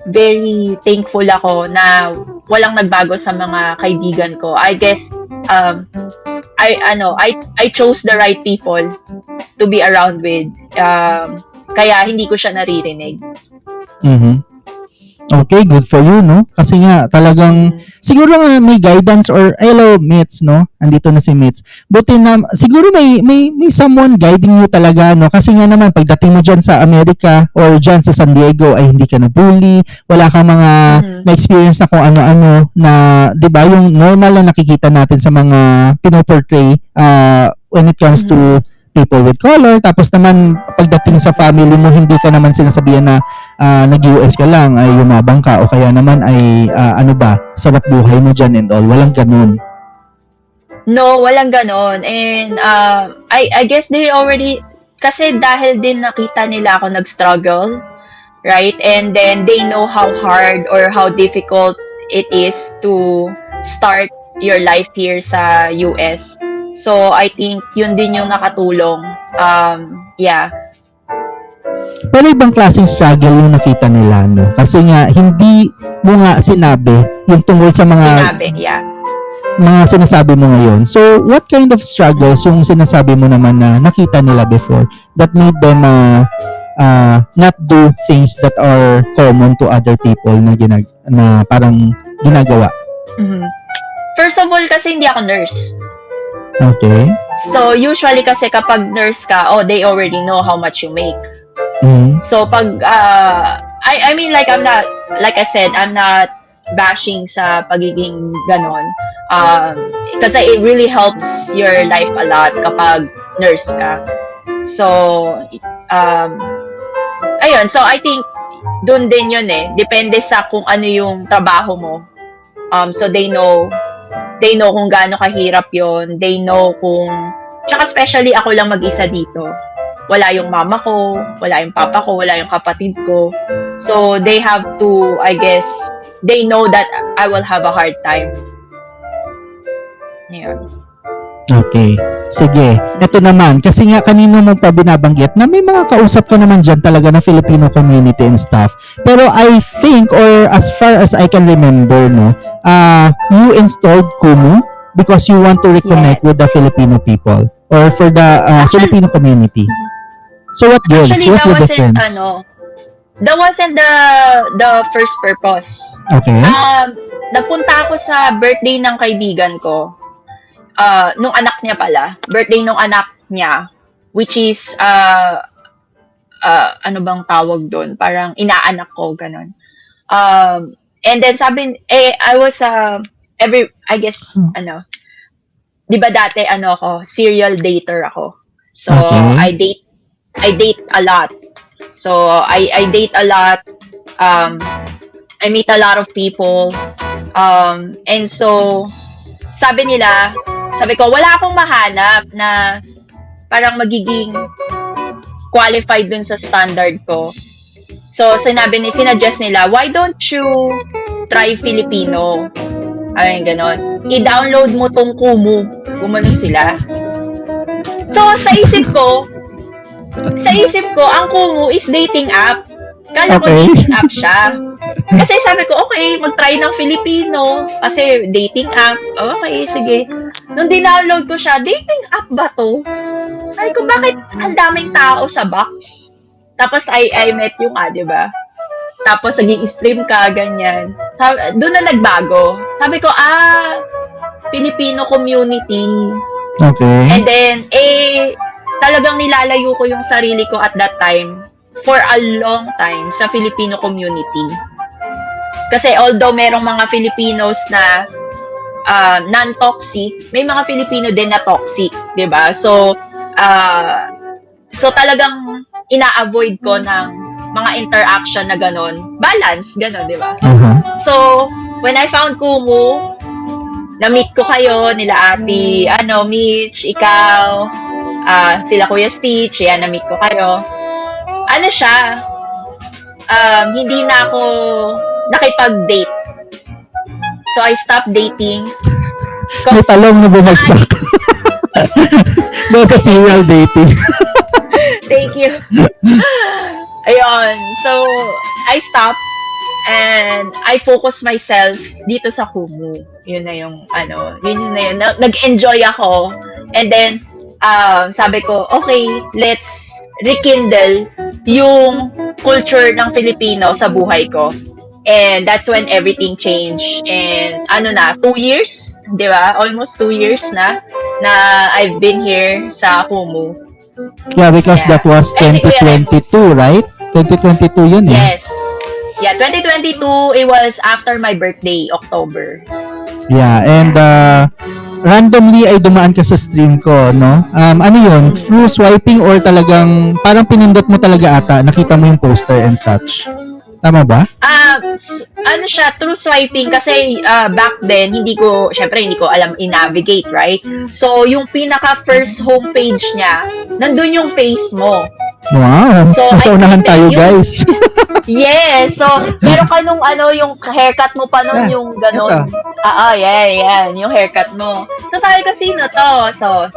very thankful ako na walang nagbago sa mga kaibigan ko. I guess, I chose the right people to be around with. Kaya hindi ko siya naririnig. Mm-hmm. Okay, good for you, no? Kasi nga, talagang, siguro nga may guidance or, hello, Mitz, no? Andito na si Mitz. Buti na, siguro may someone guiding you talaga, no? Kasi nga naman, pagdating mo dyan sa Amerika or dyan sa San Diego, ay hindi ka na-bully, wala ka mga na-experience na kung ano-ano na, di ba, yung normal na nakikita natin sa mga pinoportray when it comes to people with color. Tapos naman, pagdating sa family mo, hindi ka naman sinasabihan na nag-US ka lang, ay yumabang ka, o kaya naman ay sarap buhay mo dyan and all. Walang ganun. No, walang ganon. And I guess they already, kasi dahil din nakita nila ako nag-struggle, right? And then they know how hard or how difficult it is to start your life here sa US. So, I think yun din yung nakatulong. Yeah. Pero ibang klaseng struggle yung nakita nila, no? Kasi nga, hindi mo nga sinabi yung tungkol sa mga sinasabi mo ngayon. So, what kind of struggles yung sinasabi mo naman na nakita nila before that made them not do things that are common to other people na parang ginagawa? Mm-hmm. First of all, kasi hindi ako nurse. Okay. So, usually kasi kapag nurse ka, they already know how much you make. Mm-hmm. So, pag, I mean, like, like I said, I'm not bashing sa pagiging ganon. Kasi it really helps your life a lot kapag nurse ka. So, ayun. So, I think, dun din yun Depende sa kung ano yung trabaho mo. So, they know kung gaano kahirap yon. They know kung Tsaka especially ako lang mag-isa dito. Wala yung mama ko, wala yung papa ko, wala yung kapatid ko. So, they have to, I guess, they know that I will have a hard time. Yeah. Okay. Sige. Ito naman, kasi nga kanino mo pa binabanggit na may mga kausap ka naman dyan talaga na Filipino community and stuff. Pero I think, or as far as I can remember, no, you installed Kumu because you want to reconnect with the Filipino people or for the Filipino community. So what gives? Actually, What's that the wasn't, difference? that wasn't the first purpose. Okay. Napunta ako sa birthday ng kaibigan ko. Nung anak niya pala. Birthday nung anak niya. Which is, ano bang tawag doon? Parang inaanak ko, ganun. And then I was, I guess, di ba dati, ako, serial dater ako. So, Okay. I date a lot. So, I date a lot. I meet a lot of people. And so, sabi ko, wala akong mahanap na parang magiging qualified dun sa standard ko. So, sinuggest nila, why don't you try Filipino? Ayun, ganon. I-download mo tong Kumu. Gumanon sila. So, sa isip ko, ang Kumu is dating app. Kala ko Okay. dating app siya. Kasi sabi ko, okay, mag-try ng Filipino. Kasi dating app. Okay, sige. Nung dinownload ko siya, dating app ba to? Sabi ko, bakit ang daming tao sa box? Tapos I met yung di ba? Tapos nag-i-stream ka, ganyan. Doon na nagbago. Sabi ko, Filipino community. Okay. And then, talagang nilalayo ko yung sarili ko at that time for a long time sa Filipino community. Kasi although merong mga Filipinos na non-toxic, may mga Filipino din na toxic, 'di ba? So talagang ina-avoid ko ng mga interaction na ganon. Balance, ganon, 'di ba? Uh-huh. So, when I found Kumu, na-meet ko kayo, nila Ate, Mitch, ikaw, sila Kuya Stitch, yan, na-meet ko kayo. Ano siya, hindi na ako nakipag-date. So, I stopped dating. May talong na bumagsak. Doon sa serial dating. Thank you. Ayun. So, I stopped and I focus myself dito sa Kumu. Yun na yung, yun na yun. Nag-enjoy ako. And then, sabi ko, okay, let's rekindle yung culture ng Filipino sa buhay ko. And that's when everything changed. And 2 years, di ba? Almost 2 years na I've been here sa Kumu. Yeah, because that was Eh, si Kuya 2022, right? 2022 yun eh. Yes. Yeah, 2022, it was after my birthday, October. Yeah, and randomly ay dumaan ka sa stream ko, no? Ano yun? Through swiping or talagang parang pinindot mo talaga ata, nakita mo yung poster and such. Tama ba? Ano siya, through swiping kasi back then, hindi ko alam i-navigate, right? So, yung pinaka-first homepage niya, nandun yung face mo. Wow! So, Nasa unahan I tayo, think guys. Yes! So, meron ka nung yung haircut mo pa nun, yung ganon. Yan, yung haircut mo. So, sabi ko, sino to? So,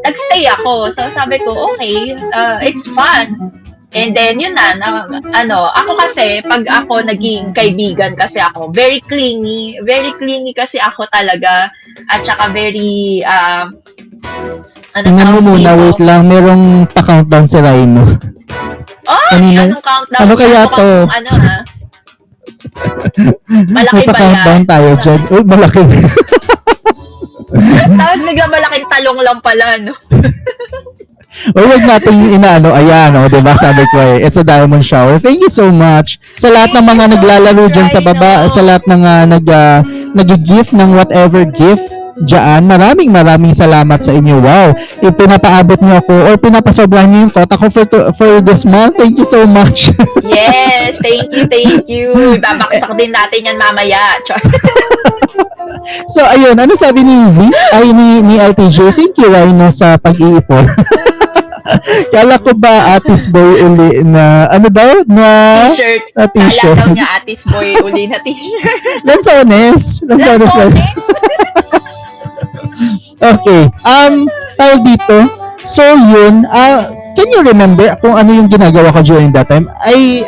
nagstay ako. So, sabi ko, okay, it's fun. And then, yun na, ako kasi, pag ako naging kaibigan kasi ako, very clingy kasi ako talaga, at saka very, Tingnan mo muna, dito? wait lang, merong pa-countdown si Rhino. Kanina- anong countdown? ano kaya Ako to? Malaki May ba pa-countdown yan? tayo dyan. Uy, malaki. Tapos bigla malaking talong lang pala, no? Uy, wag natin inaano, ayan, diba? Sabi ko it's a diamond shower. Thank you so much sa lahat ng mga naglalaro dyan sa baba, sa lahat ng nag-gift ng whatever gift dyan. Maraming salamat sa inyo. Wow, ipinapaabot niyo ako or pinapasobrahan niyo yung quota ko for this month. Thank you so much. Yes, thank you. Babaksak din natin yan mamaya. So, ayun. Ano sabi ni Z? Ay, ni LPJ. Thank you, Rhino, sa pag-iipon. Kala ko ba Atis Boy uli na, ano daw? Na T-shirt. na Kala t-shirt. daw niya Atis Boy uli na t-shirt. Let's honest. Let's honest. Okay. Tawag dito. So, yun. Can you remember kung ano yung ginagawa ko during that time? I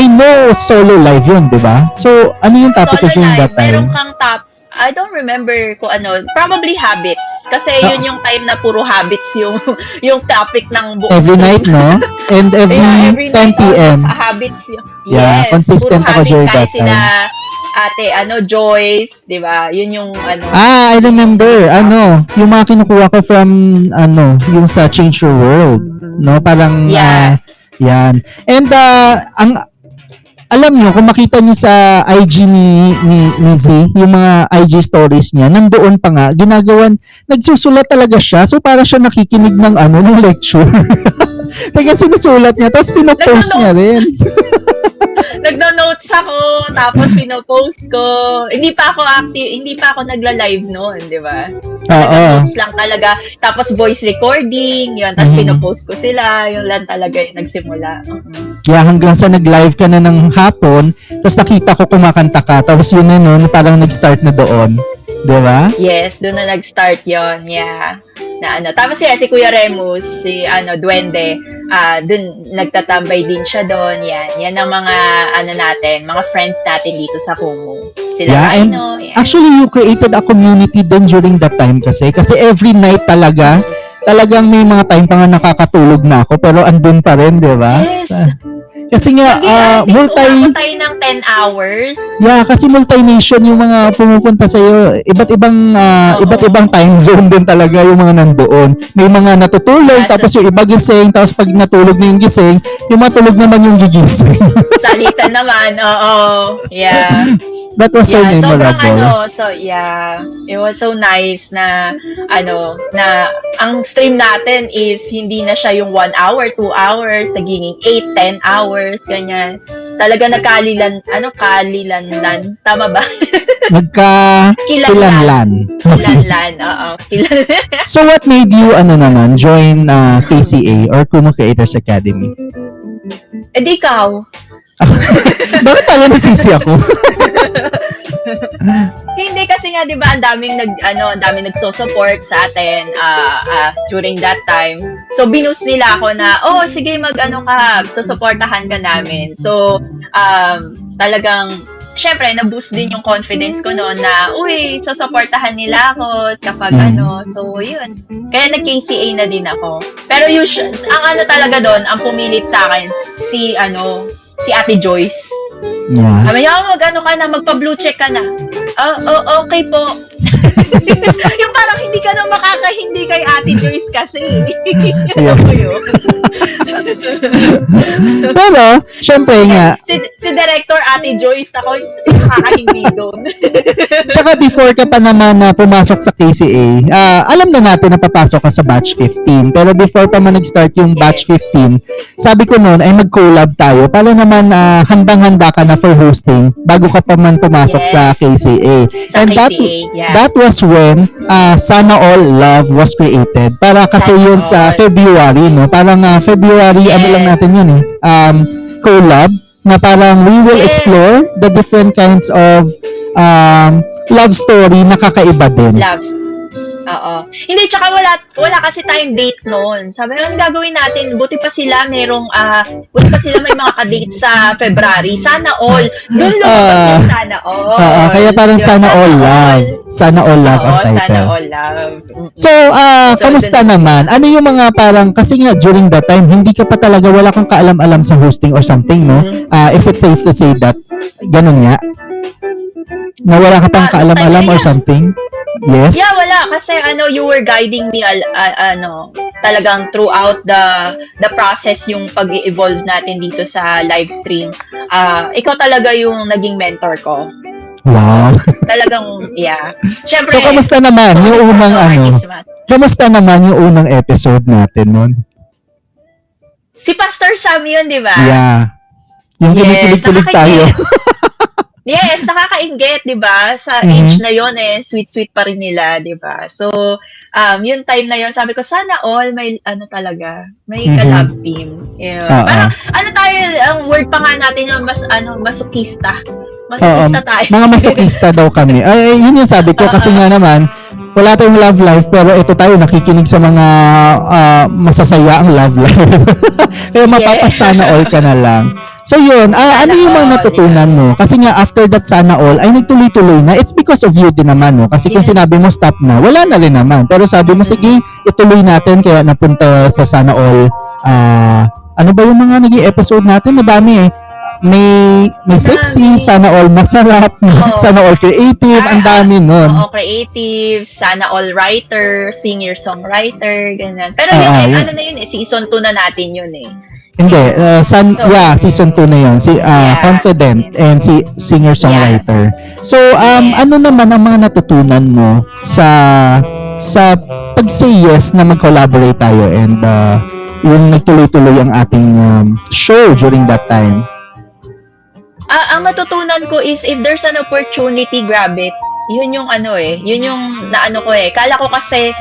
know solo live yun, di ba? So, ano yung topic ko Solo during live, that time? meron kang I don't remember kung ano, probably habits. Kasi yun yung time na puro habits yung yung topic ng buong Every night, no? And every, Yeah, every 10 night p.m. almost habits yun. Yeah, Yes, consistent puro ako during habit, kahit that sila ate, Joyce, di ba? Yun yung ano. I remember, yung mga kinukuha ko from, yung sa Change Your World, no? Parang, Yeah. yan. And, alam nyo, kung makita nyo sa IG ni Z, yung mga IG stories niya, nandoon pa nga, nagsusulat talaga siya, so para siya nakikinig ng ng lecture. Kaya sinusulat niya, tapos pinopost niya rin. Nagno-notes ako, tapos pinopost ko. Hindi pa ako nagla-live noon, di ba? Notes lang talaga. Tapos voice recording, yun. Tapos pinopost ko sila. Yun lang talaga yung nagsimula. Kaya hanggang sa nag-live ka na ng hapon, tapos nakita ko kumakanta ka, tapos yun na parang nag-start na doon. Di ba? Yes, doon na nag-start yon. Yeah. Tapos si Kuya Remus, si Duende, doon nagtatambay din siya doon. Yan ang mga natin, mga friends natin dito sa Kumu. Sila Rhino. Yeah. Actually, you created a community din during that time kasi every night talagang may mga time pa nga nakakatulog na ako pero andun pa rin, di ba? Yes. Kasi nga, umabot tayo ng 10 hours. Yeah, kasi multi-nation yung mga pumupunta sa'yo. Iba't ibang time zone din talaga yung mga nandoon. May mga natutulog, tapos yung iba gising, tapos pag natulog na yung gising, yung matulog naman yung gigising. Salita naman, oo. Yeah. That was so memorable. It was so nice na ang stream natin is hindi na siya yung 1 hour, 2 hours, naging 8, 10 hours, ganyan. Talaga kalilanlan. Tama ba? Kilanlan. Kilanlan, oo. So what made you, join KCA or Kumu Creators Academy? Di ikaw. Bakit pala nasisi ako? Hindi kasi nga 'di ba ang daming nagso-support sa atin during that time. So binus nila ako na sige susuportahan ka namin. So talagang syempre na-boost din yung confidence ko noon na susuportahan nila ako kapag So yun. Kaya nag-KCA na din ako. Pero ang talaga doon, ang pumilit sa akin si Ate Joyce. Yeah. Sabi niya, magpa-blue check ka na. Okay po. Yung parang hindi ka na makakahindi kay Ate Joyce kasi. Pero, syempre nga. Si Director Ate Joyce, ako, sino makakahindi doon? Tsaka before ka pa naman na pumasok sa KCA, alam na natin na papasok ka sa batch 15. Pero before pa man nag-start yung batch 15, sabi ko noon ay mag-collab tayo para naman handang-handa ka na for hosting bago ka pa man pumasok sa KCA. And that was when Sana All Love was created. Para kasi yun sa February, no? Parang February, lang natin yun collab na parang we will explore the different kinds of love story na kakaiba din. Oo. Hindi, tsaka wala kasi tayong date noon. Sabi ko, ang gagawin natin, buti pa sila may mga ka-date sa February. Sana all. Doon yung sana all. Kaya parang sana all love. Sana all love ang title. Sana all love. So, kamusta naman? Ano yung mga parang, kasi nga during that time, hindi ka pa talaga, wala kang kaalam-alam sa hosting or something, no? Is it safe to say that? Ganun nga? Na wala ka pang kaalam-alam or something? Yes? Yeah, wala. Kasi you were guiding me talagang throughout the process yung pag-evolve natin dito sa live stream. Ikaw talaga yung naging mentor ko. Wow. Talagang, yeah. Syempre, so, kamusta naman yung unang kamusta naman yung unang episode natin nun? Si Pastor Sam yun, di ba? Yeah. Yung kinikilig-kilig tayo. Yes, nakakainggit, 'di ba? Sa Mhm. age na 'yon sweet-sweet pa rin nila, 'di ba? So, yung time na 'yon, sabi ko sana all may ano talaga, may ka-love Mhm. team. Yeah. Oo. Parang ano tayo, ang word pa nga natin yung mas masokista. Oo, Masokista tayo. mga masokista daw kami. Ay, yun yung sabi ko kasi Oo. nga naman, wala tayong love life pero ito tayo nakikinig sa mga masasaya ang love life. Kaya mapapas sana all ka na lang. So yun, ano Sana yung mga all, natutunan mo? Kasi nga after that sana all ay nagtuloy-tuloy na. It's because of you din naman, no? Kasi kung Yes. sinabi mo stop na, wala na rin naman. Pero sabi mo, sige, ituloy natin kaya napunta sa sana all. Ano ba yung mga naging episode natin? Madami eh. May sexy, Madami. sana all masarap, Oo. sana all creative, ang dami nun. Oo, creative, sana all writer, singer-songwriter, ganyan. Pero Oo, yun, yun. ano na yun season 2 na natin yun eh. Hindi, So, season 2 na yun. Si Yeah. Confident and si singer-songwriter. So, Yes. ano naman ang mga natutunan mo sa pag-say yes na mag-collaborate tayo and yung nagtuloy-tuloy ang ating show during that time? Ang natutunan ko is if there's an opportunity, grab it. Yun yung yun yung naano ko eh. Kala ko kasi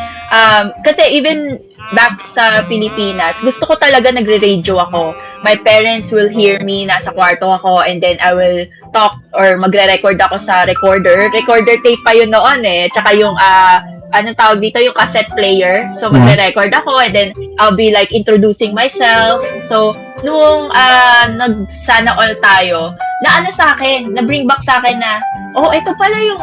even back sa Pilipinas, gusto ko talaga nagre-radio ako. My parents will hear me, nasa kwarto ako, and then I will talk or magre-record ako sa recorder. Recorder tape pa yun noon eh. Tsaka yung anong tawag dito, yung cassette player. So, magre-record ako and then I'll be like introducing myself. So, nung nag-sana all tayo, na ano sa akin, na bring back sa akin na, ito pala yung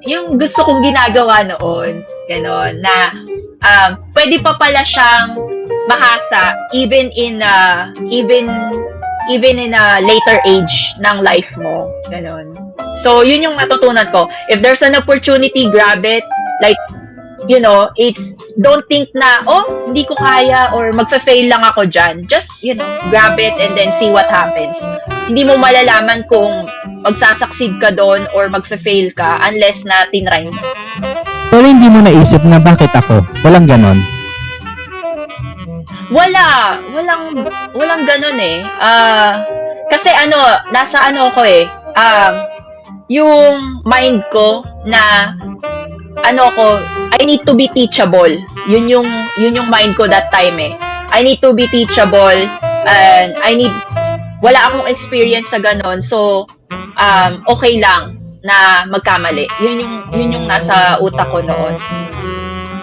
yung gusto kong ginagawa noon. Ganon, na pwede pa pala siyang mahasa even in a later age ng life mo. Ganon. So, yun yung natutunan ko. If there's an opportunity, grab it. Like, don't think na, hindi ko kaya or magfa-fail lang ako dyan. Just, grab it and then see what happens. Hindi mo malalaman kung magsasucceed ka doon or magfa-fail ka unless na tinry mo. Pero hindi mo naisip na bakit ako? Walang ganon. Walang ganun eh. Kasi nasa ko eh. Yung mind ko na I need to be teachable. Yun yung mind ko that time eh. I need to be teachable and wala akong experience sa ganon. So, okay lang na magkamali. Yun yung nasa utak ko noon.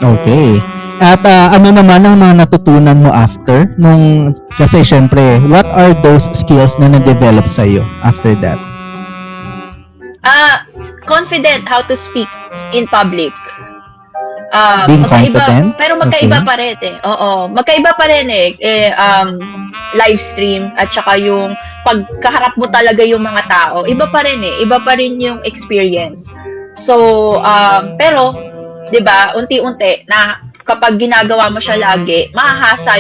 Okay. At ano naman ang mga natutunan mo after? Kasi syempre, what are those skills na na-develop sa'yo after that? Confident how to speak in public. Being confident? Pero magkaiba pa rin eh. Oo, magkaiba pa rin eh. Live stream at saka yung pagkaharap mo talaga yung mga tao. Iba pa rin eh. Iba pa rin yung experience. So, pero, 'di ba, unti-unti na kapag ginagawa mo siya lagi, mahahasa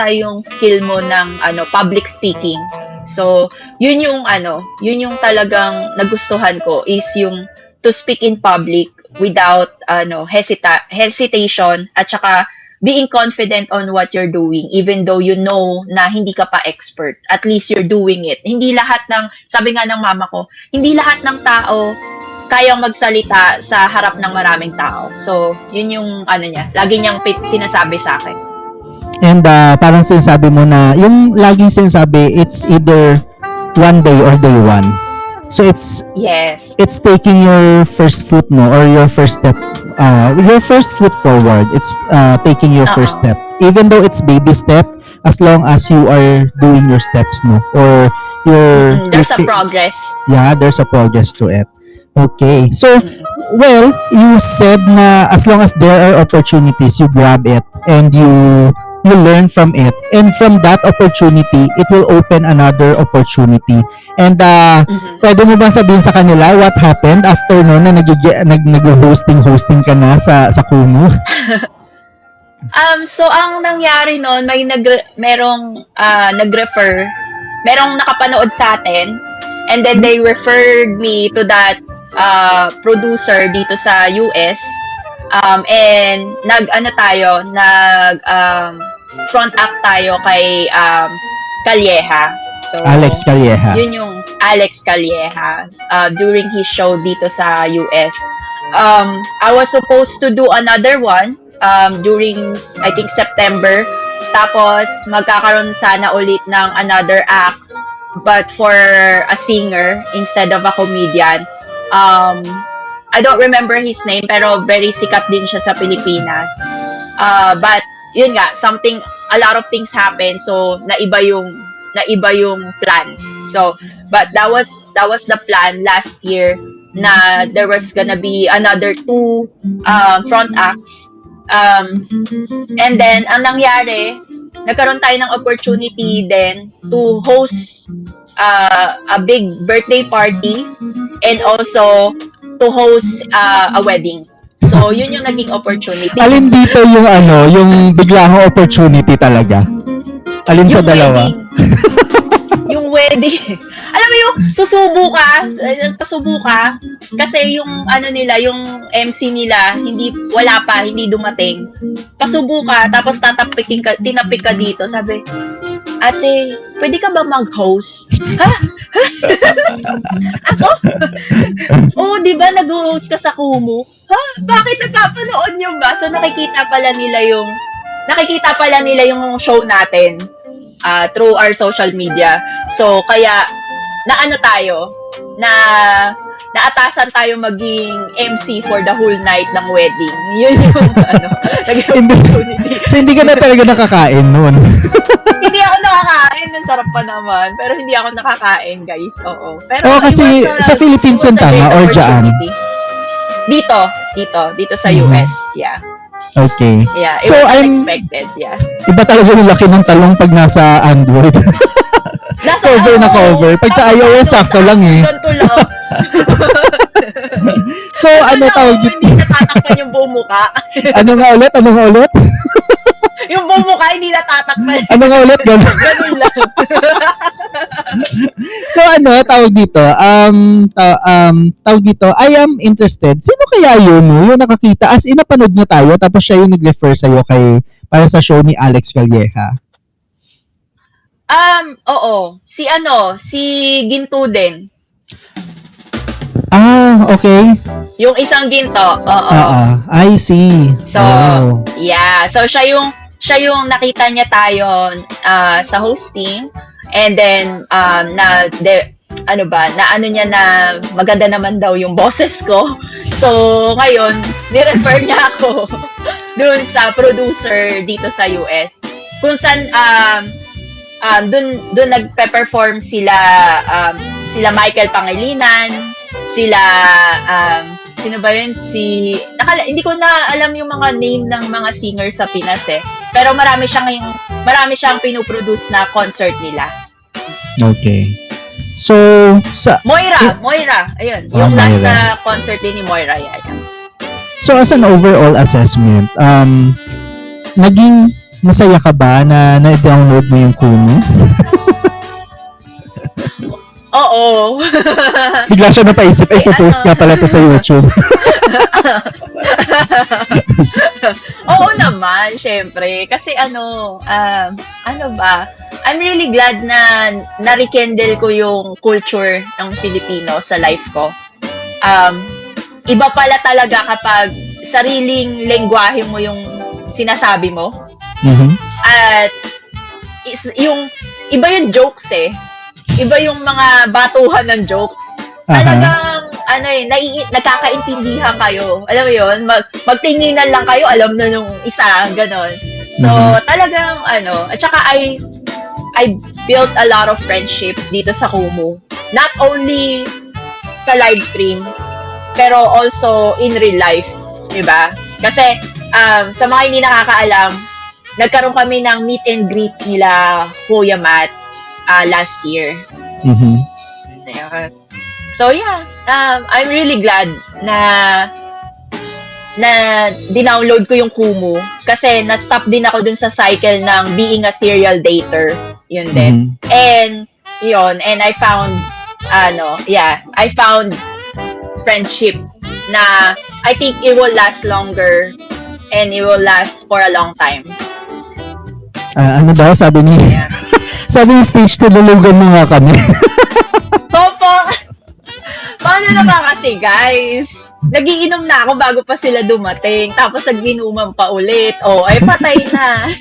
yung skill mo ng public speaking. So, yun yung talagang nagustuhan ko is yung to speak in public without hesitation at saka being confident on what you're doing even though you know na hindi ka pa expert. At least you're doing it. Hindi lahat sabi nga ng mama ko, hindi lahat ng tao kayang magsalita sa harap ng maraming tao. So, yun yung niya, lagi niyang sinasabi sa akin. And parang sinasabi mo na, yung laging sinasabi, it's either one day or day one. So it's taking your first foot or your first step, your first foot forward. It's taking your first step. Even though it's baby step, as long as you are doing your steps, or there's a progress. Yeah, there's a progress to it. Okay. So, well, you said na as long as there are opportunities, you grab it and you learn from it, and from that opportunity it will open another opportunity. And pwede mo bang sabihin sa kanila what happened after na nag-hosting ka na sa Kumu? So ang nangyari noon, merong nag-refer, merong nakapanood sa atin, and then they referred me to that producer dito sa US. And front act tayo kay Calleja. So, Alex Calleja. yun yung Alex Calleja during his show dito sa US. I was supposed to do another one during, I think, September. Tapos, magkakaroon sana ulit ng another act but for a singer instead of a comedian. I don't remember his name pero very sikat din siya sa Pilipinas. But, yun nga, a lot of things happen so naiba yung plan. So, but that was the plan last year na there was gonna be another 2 front acts. And then, ang nangyari, nagkaroon tayo ng opportunity then to host a big birthday party and also to host a wedding. So, yun yung naging opportunity. Alin dito yung biglang opportunity talaga? Alin sa dalawa? Yung wedding. Alam mo yung susubo ka, kasi yung yung MC nila, wala pa, hindi dumating. Pasubo ka, tapos tinapik ka dito, sabi, ate, pwede ka ba mag-host? Ha? Ako? Oo, di ba nag-host ka sa Kumu? Ha? Bakit nagkapanood nyo ba? So, nakikita pala nila yung show natin through our social media. So, kaya, naatasan tayo maging MC for the whole night ng wedding. Yun yung, naging opportunity. So, hindi ka na talaga nakakain noon. Hindi ako nakakain. Ang sarap pa naman. Pero hindi ako nakakain, guys. Oo. Pero kasi sa Philippines yun tama or dyan? Dito sa US. Yeah. Okay. Yeah, it So, was I'm- unexpected. Yeah. Iba talaga yung laki ng talong pag nasa Android. Cover na cover. Pag sa iOS, sakto lang eh. Ganito lang. So, tawag dito? Hindi natatakpan yung buong mukha. Ano nga ulit? Yung buong mukha, hindi natatakpan. Ano nga ulit? Ganun lang. So, tawag dito? Tawag dito, I am interested. Sino kaya yun, yung nakakita? As in, napanood niya tayo, tapos siya yung nag-refer sa'yo para sa show ni Alex Calleja. Oo. Si Ginto din. Okay. Yung isang Ginto. Oo. I see. So, yeah. So, siya yung nakita niya tayo sa hosting. And then, niya na maganda naman daw yung boses ko. So, ngayon, nirefer niya ako dun sa producer dito sa US. Kung saan, dun nagpe-perform sila Michael Pangilinan, sila, sino ba yun? Hindi ko na alam yung mga name ng mga singers sa Pinas eh. Pero marami siyang pinuproduce na concert nila. Okay. So, Moira. Ayun. Yung last Moira. na concert din ni Moira. Yan. So, as an overall assessment, naging masaya ka ba na na-download mo yung Kumu? Oo. Bigla siya napaisip, post nga pala to sa YouTube. Oo naman, syempre. Kasi I'm really glad na na-rekindle ko yung culture ng Filipino sa life ko. Iba pala talaga kapag sariling lengguwahe mo yung sinasabi mo. Mm-hmm. At iba yung jokes eh. Iba yung mga batuhan ng jokes. Talagang, nagkakaintindihan kayo. Alam mo yun? Magtinginan lang kayo, alam na nung isa, ganon. So, talagang, at saka I built a lot of friendship dito sa Kumu. Not only sa live stream, pero also in real life. Diba? Kasi, sa mga hindi nakakaalam, nagkaroon kami ng meet and greet nila Kuya Matt last year. Mm-hmm. So yeah, I'm really glad na dinownload ko yung Kumu kasi na-stop din ako dun sa cycle ng being a serial dater. Yun din. And I found I found friendship na I think it will last longer and it will last for a long time. Ano daw sabi ni Sabi ng stage, tululugan mo nga kami. Opo. Paano naman kasi, guys? Nagiinom na ako bago pa sila dumating. Tapos nagiinuman pa ulit. Oh, ay patay na.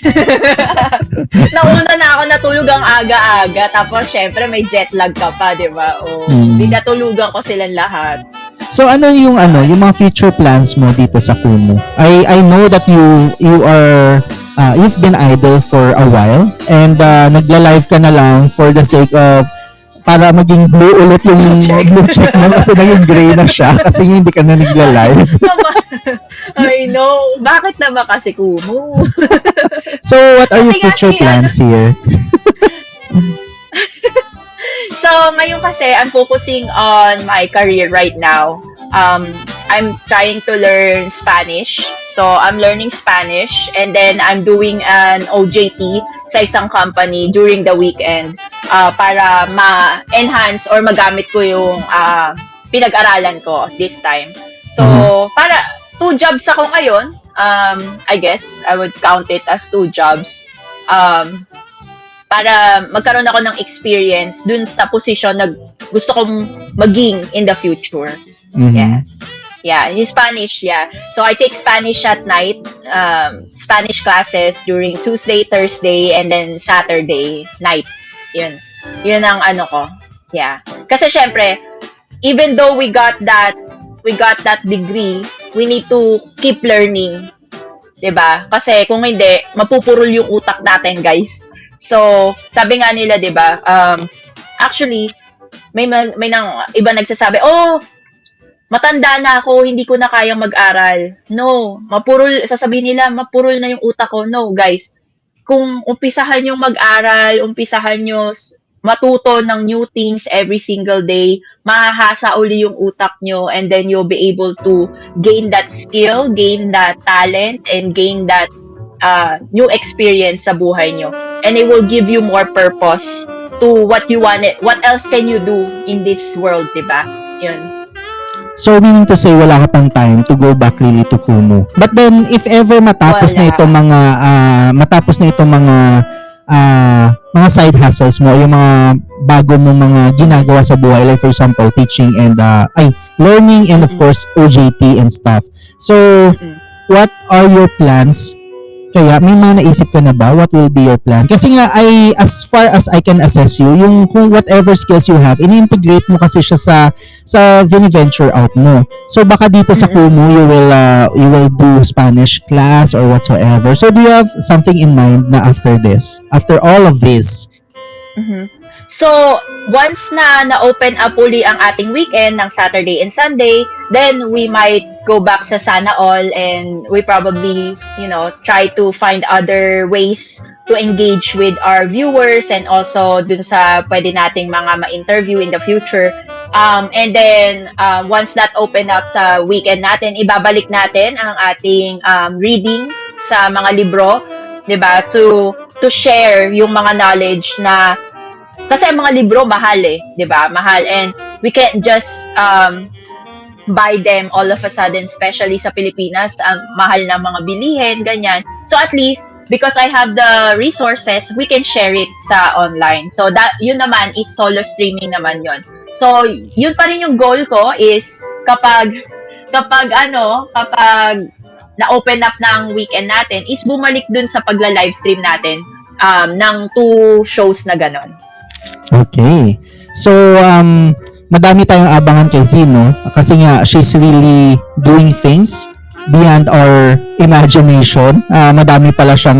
Nauna na ako natulog ang aga-aga. Tapos syempre may jet lag ka pa, di ba? Oh, dinatulugan ko silang lahat. So ano, yung mga future plans mo dito sa Kumu? I know that you are you've been idle for a while and nagla-live ka na lang for the sake of para maging blue ulit yung blue check mo kasi naging gray na siya kasi hindi ka na nagla-live. I know. Bakit naman kasi Kumu? So what are your future plans here? So, ngayon kasi, I'm focusing on my career right now. I'm trying to learn Spanish. So, I'm learning Spanish and then I'm doing an OJT sa isang company during the weekend para ma-enhance or magamit ko yung pinag-aralan ko this time. So, para 2 jobs ako ngayon. I guess I would count it as 2 jobs. Para magkaroon ako ng experience dun sa position na gusto kong maging in the future. Mm-hmm. Yeah, yung Spanish, yeah. So, I take Spanish at night, Spanish classes during Tuesday, Thursday, and then Saturday night. Yun. Yun ang ano ko. Yeah. Kasi syempre, even though we got that degree, we need to keep learning. 'Di ba? Kasi kung hindi, mapupurol yung utak natin, guys. So, sabi nga nila, 'di ba? Actually, may iba nagsasabi, "Oh, matanda na ako, hindi ko na kayang mag-aral." No, sasabihin nila, mapurol na yung utak ko. No, guys. Kung umpisahan yung mag-aral, umpisahan nyo matuto ng new things every single day, mahahasa uli yung utak nyo, and then you'll be able to gain that skill, gain that talent, and gain that new experience sa buhay nyo. And it will give you more purpose to what you want. What else can you do in this world, diba? Yun. So, meaning to say, wala ka pang time to go back really to Kumu. But then, if ever matapos na itong mga side hustles mo, yung mga bago mo mga ginagawa sa buhay, like for example, teaching and, learning and of course, OJT and stuff. So, what are your plans? Kaya, may mga naisip ka na ba? What will be your plan? Kasi nga, as far as I can assess you, yung kung whatever skills you have, ini-integrate mo kasi siya sa Viniventure out mo. So, baka dito sa Kumu, you will do Spanish class or whatsoever. So, do you have something in mind na after this? After all of this? So, once na-open up uli ang ating weekend ng Saturday and Sunday, then we might go back sa Sana All and we probably, try to find other ways to engage with our viewers and also dun sa pwede nating mga ma-interview in the future. And then, once that open up sa weekend natin, ibabalik natin ang ating reading sa mga libro, 'di ba? To share yung mga knowledge na kasi ang mga libro mahal 'di ba? Mahal, and we can't just buy them all of a sudden, especially sa Pilipinas, ang mahal na mga bilihin, ganyan. So at least because I have the resources, we can share it sa online. So that yun naman is solo streaming naman yun. So yun pa rin yung goal ko is kapag na-open up ng weekend natin is bumalik dun sa pagla-livestream natin ng 2 shows na ganon. Okay. So, madami tayong abangan kay Zino kasi nga, she's really doing things beyond our imagination. Madami pala siyang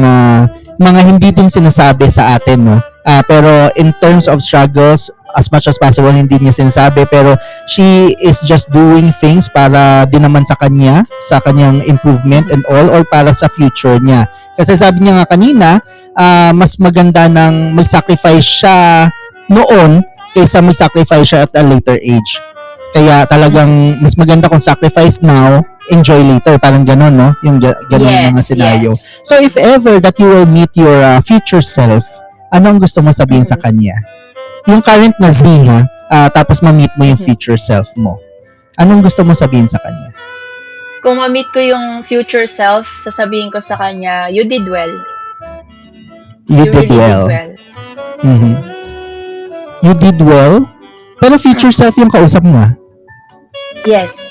mga hindi din sinasabi sa atin, no? Pero in terms of struggles, as much as possible, hindi niya sinasabi. Pero she is just doing things para din naman sa kanyang improvement and all, or para sa future niya. Kasi sabi niya nga kanina, mas maganda nang mag-sacrifice siya noon kaysa mag-sacrifice siya at a later age. Kaya talagang mas maganda kung sacrifice now, enjoy later. Parang gano'n, no? Yung gano'n mga scenario. Yes. So if ever that you will meet your future self, anong gusto mo sabihin sa kanya? Yung current na Ziha, tapos ma-meet mo yung future self mo. Anong gusto mo sabihin sa kanya? Kung ma-meet ko yung future self, sasabihin ko sa kanya, you did well. You did really well. did well. Mhm. You did well. Pero future self yung kausap mo, ah. Yes.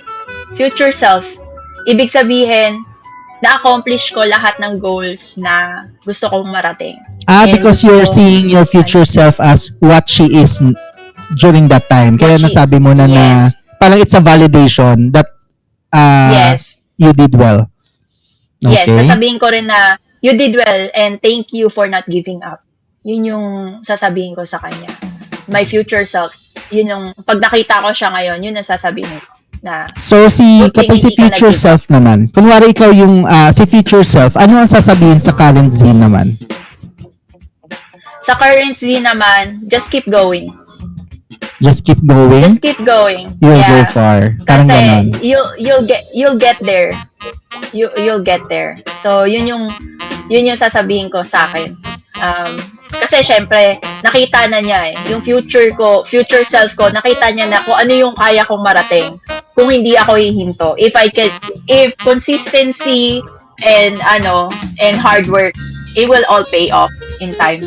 Future self. Ibig sabihin, na-accomplish ko lahat ng goals na gusto kong marating. And Because gusto you're ko- seeing your future self as what she is during that time. Kaya What she- nasabi mo na Yes. parang it's a validation that Yes. you did well. Yes, Okay. sasabihin ko rin na you did well and thank you for not giving up. Yun yung sasabihin ko sa kanya. My future self, yun yung, pag nakita ko siya ngayon, yun ang sasabihin ko. Na, So Good thing kapag si hindi ka future nag-give self naman, kunwari ikaw yung si future self, ano ang sasabihin sa current Z naman? sa current Z naman, just keep going. Just keep going. Just keep going. You'll go far. Parang Kasi ganon. you'll get there. You'll get there. So yun yung sasabihin ko sa akin. Kasi syempre nakita na niya yung future self ko, nakita niya na kung ano yung kaya kong marating kung hindi ako hihinto. If consistency and hard work, it will all pay off in time.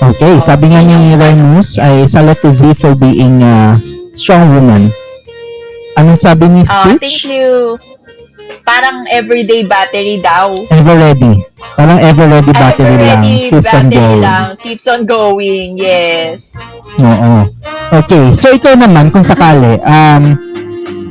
Okay, sabi nga ni Remus ay salute to Z for being a strong woman. Anong sabi ni Thank Stitch? you. Parang everyday battery daw. Ever ready. Parang ever ready battery lang. Keeps on going. Keeps on going. Yes. Oo. Okay, so ikaw naman, kung sakali,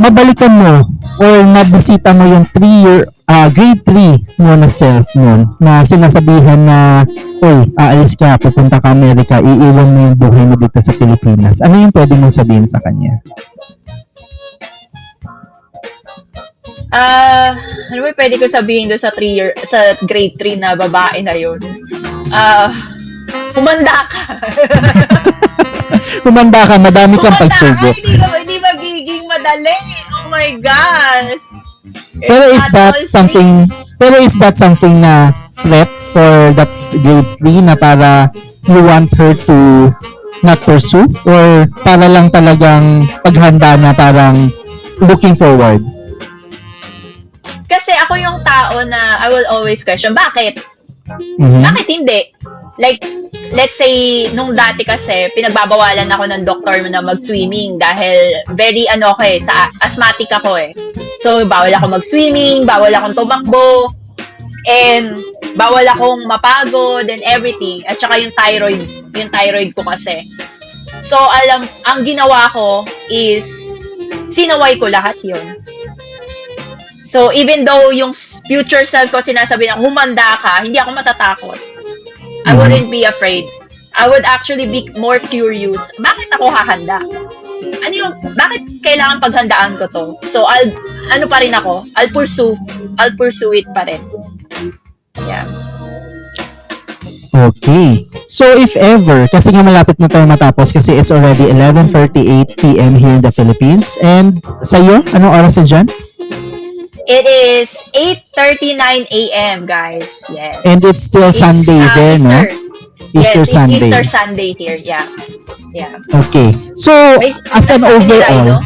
mabalikan mo or nabisita mo yung grade 3 mo na self mo na sinasabihan na, uy, aalis ka, pupunta ka Amerika, iiwan mo yung buhay mo dito sa Pilipinas. Ano yung pwede mong sabihin sa kanya? Ano ba pwede ko sabihin doon sa grade 3 na babae na yun? Humanda ka. Humanda ka, madami kang pagsubok. Hindi magiging madali. Oh my gosh. Pero is that something na threat for that grade 3 na para you want her to not pursue? Or para lang talagang paghanda na parang looking forward? Kasi ako yung tao na I will always question, bakit? Mhm. Bakit hindi? Like, let's say, nung dati kasi, pinagbabawalan ako ng doktor na mag-swimming dahil very asthmatic ako eh. So, bawal ako mag-swimming, bawal akong tumakbo, and bawal akong mapagod and everything. At saka yung thyroid ko kasi. So, ang ginawa ko is, sinaway ko lahat yun. So, even though yung future self ko sinasabi na humanda ka, hindi ako matatakot. I wouldn't be afraid. I would actually be more curious. Bakit ako hahanda? Bakit kailangan paghandaan ko to? So, I'll pursue it pa rin. Yeah. Okay. So if ever, kasi nga malapit na tayo matapos kasi it's already 11:38 p.m. here in the Philippines. And sa'yo, anong oras na dyan? It is 8:39 a.m., guys. Yes. And it's still Sunday there, no? Easter Yes, Sunday. Easter Sunday here. Yeah. Yeah. Okay. So, as an overall,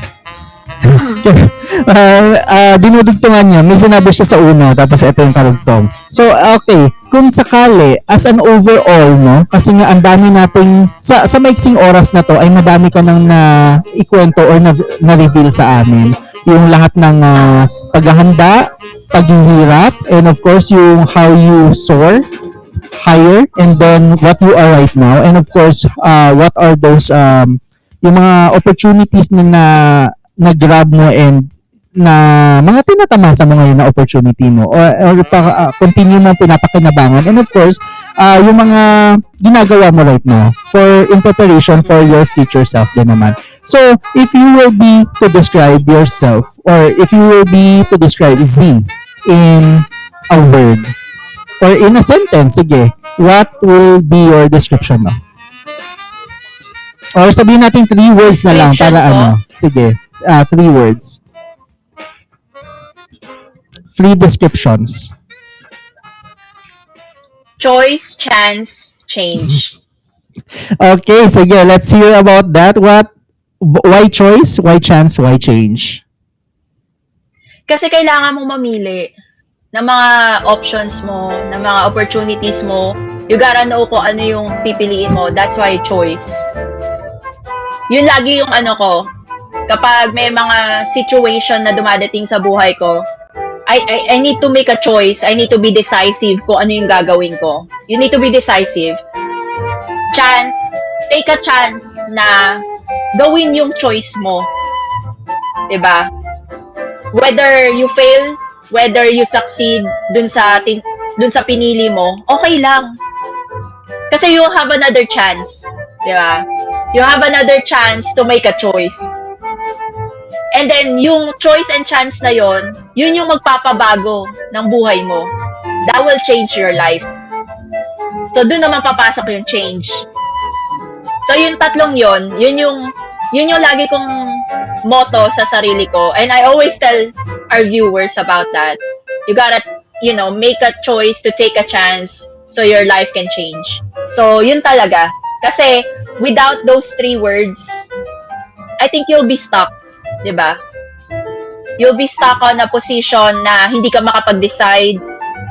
dinudugtungan niya, may sinabi siya sa una, tapos ito yung karugtong. So, okay, kung sakali, as an overall, no, kasi nga ang dami nating, sa maiksing oras na to, ay madami ka nang ikwento or na-reveal sa amin. Yung lahat ng paghahanda, paghihirap, and of course, yung how you soar higher, and then what you are right now, and of course, what are those, yung mga opportunities na grab mo and na mga tinatamasa mo ngayon na opportunity mo or continue mo pinapakinabangan, and of course yung mga ginagawa mo right now in preparation for your future self din naman. So if you will be to describe yourself or if you will be to describe Z in a word or in a sentence, sige, what will be your description mo? Or sabihin natin 3 words na lang para sige, 3 words. 3 descriptions. Choice, chance, change. Okay, sige, let's hear about that. Why choice, why chance, why change? Kasi kailangan mong mamili ng mga options mo, ng mga opportunities mo. You gotta know kung ano yung pipiliin mo. That's why choice. Yun lagi yung ano ko. Kapag may mga situation na dumadating sa buhay ko, I need to make a choice. I need to be decisive kung ano yung gagawin ko. You need to be decisive. Chance. Take a chance na gawin yung choice mo. Diba? Whether you fail, whether you succeed dun sa pinili mo, okay lang. Kasi you have another chance. Diba? You have another chance to make a choice. And then, yung choice and chance na yon, yun yung magpapabago ng buhay mo. That will change your life. So, dun naman papasok yung change. So, yung tatlong yun yung lagi kong motto sa sarili ko. And I always tell our viewers about that. You gotta, make a choice to take a chance so your life can change. So, yun talaga. Kasi, without those 3 words, I think you'll be stuck. Diba? You'll be stuck on a position na hindi ka makapag-decide,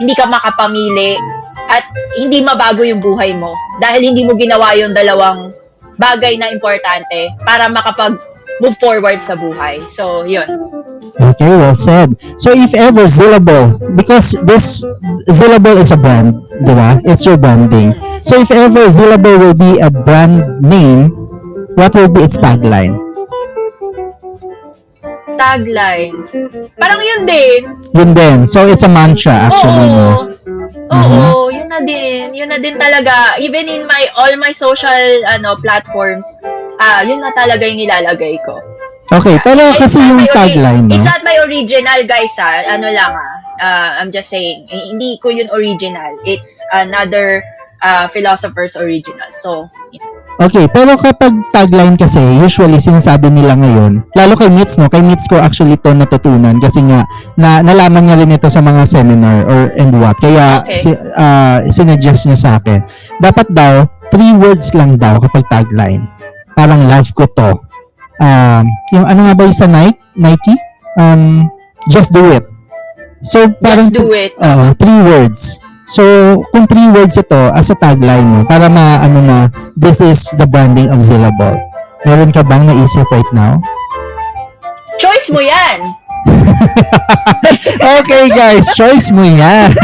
hindi ka makapamili, at hindi mabago yung buhay mo. Dahil hindi mo ginawa yung dalawang bagay na importante para makapag-move forward sa buhay. So, yun. Okay, well said. So if ever Zillable, because this Zillable is a brand, di ba? It's your branding. So if ever Zillable will be a brand name, what will be its tagline? Tagline. Parang yun din. Yun din. So it's a mantra actually, no? Oo, yun na din. Yun na din talaga. Even in all my social platforms, yun na talaga yung nilalagay ko. Okay, pero kasi yung tagline, no? It's not my original, guys, ano lang, I'm just saying, hindi ko yun original. It's another philosopher's original. So, Okay, pero kapag tagline kasi, usually sinasabi nila ngayon, lalo kay Mitz, no? Kay Mitz ko actually to natutunan kasi nga, nalaman niya rin ito sa mga seminar and what. Kaya, okay. sinuggest niya sa akin. Dapat daw, 3 words lang daw kapag tagline. Parang love ko to. Yung ano nga ba yung sa Nike? Just do it. So, parang, Just do it. 3 words. So, kung 3 words ito as a tagline mo, para na, this is the branding of Zillable. Meron ka bang naisip right now? Choice mo yan! Okay guys, choice mo yan.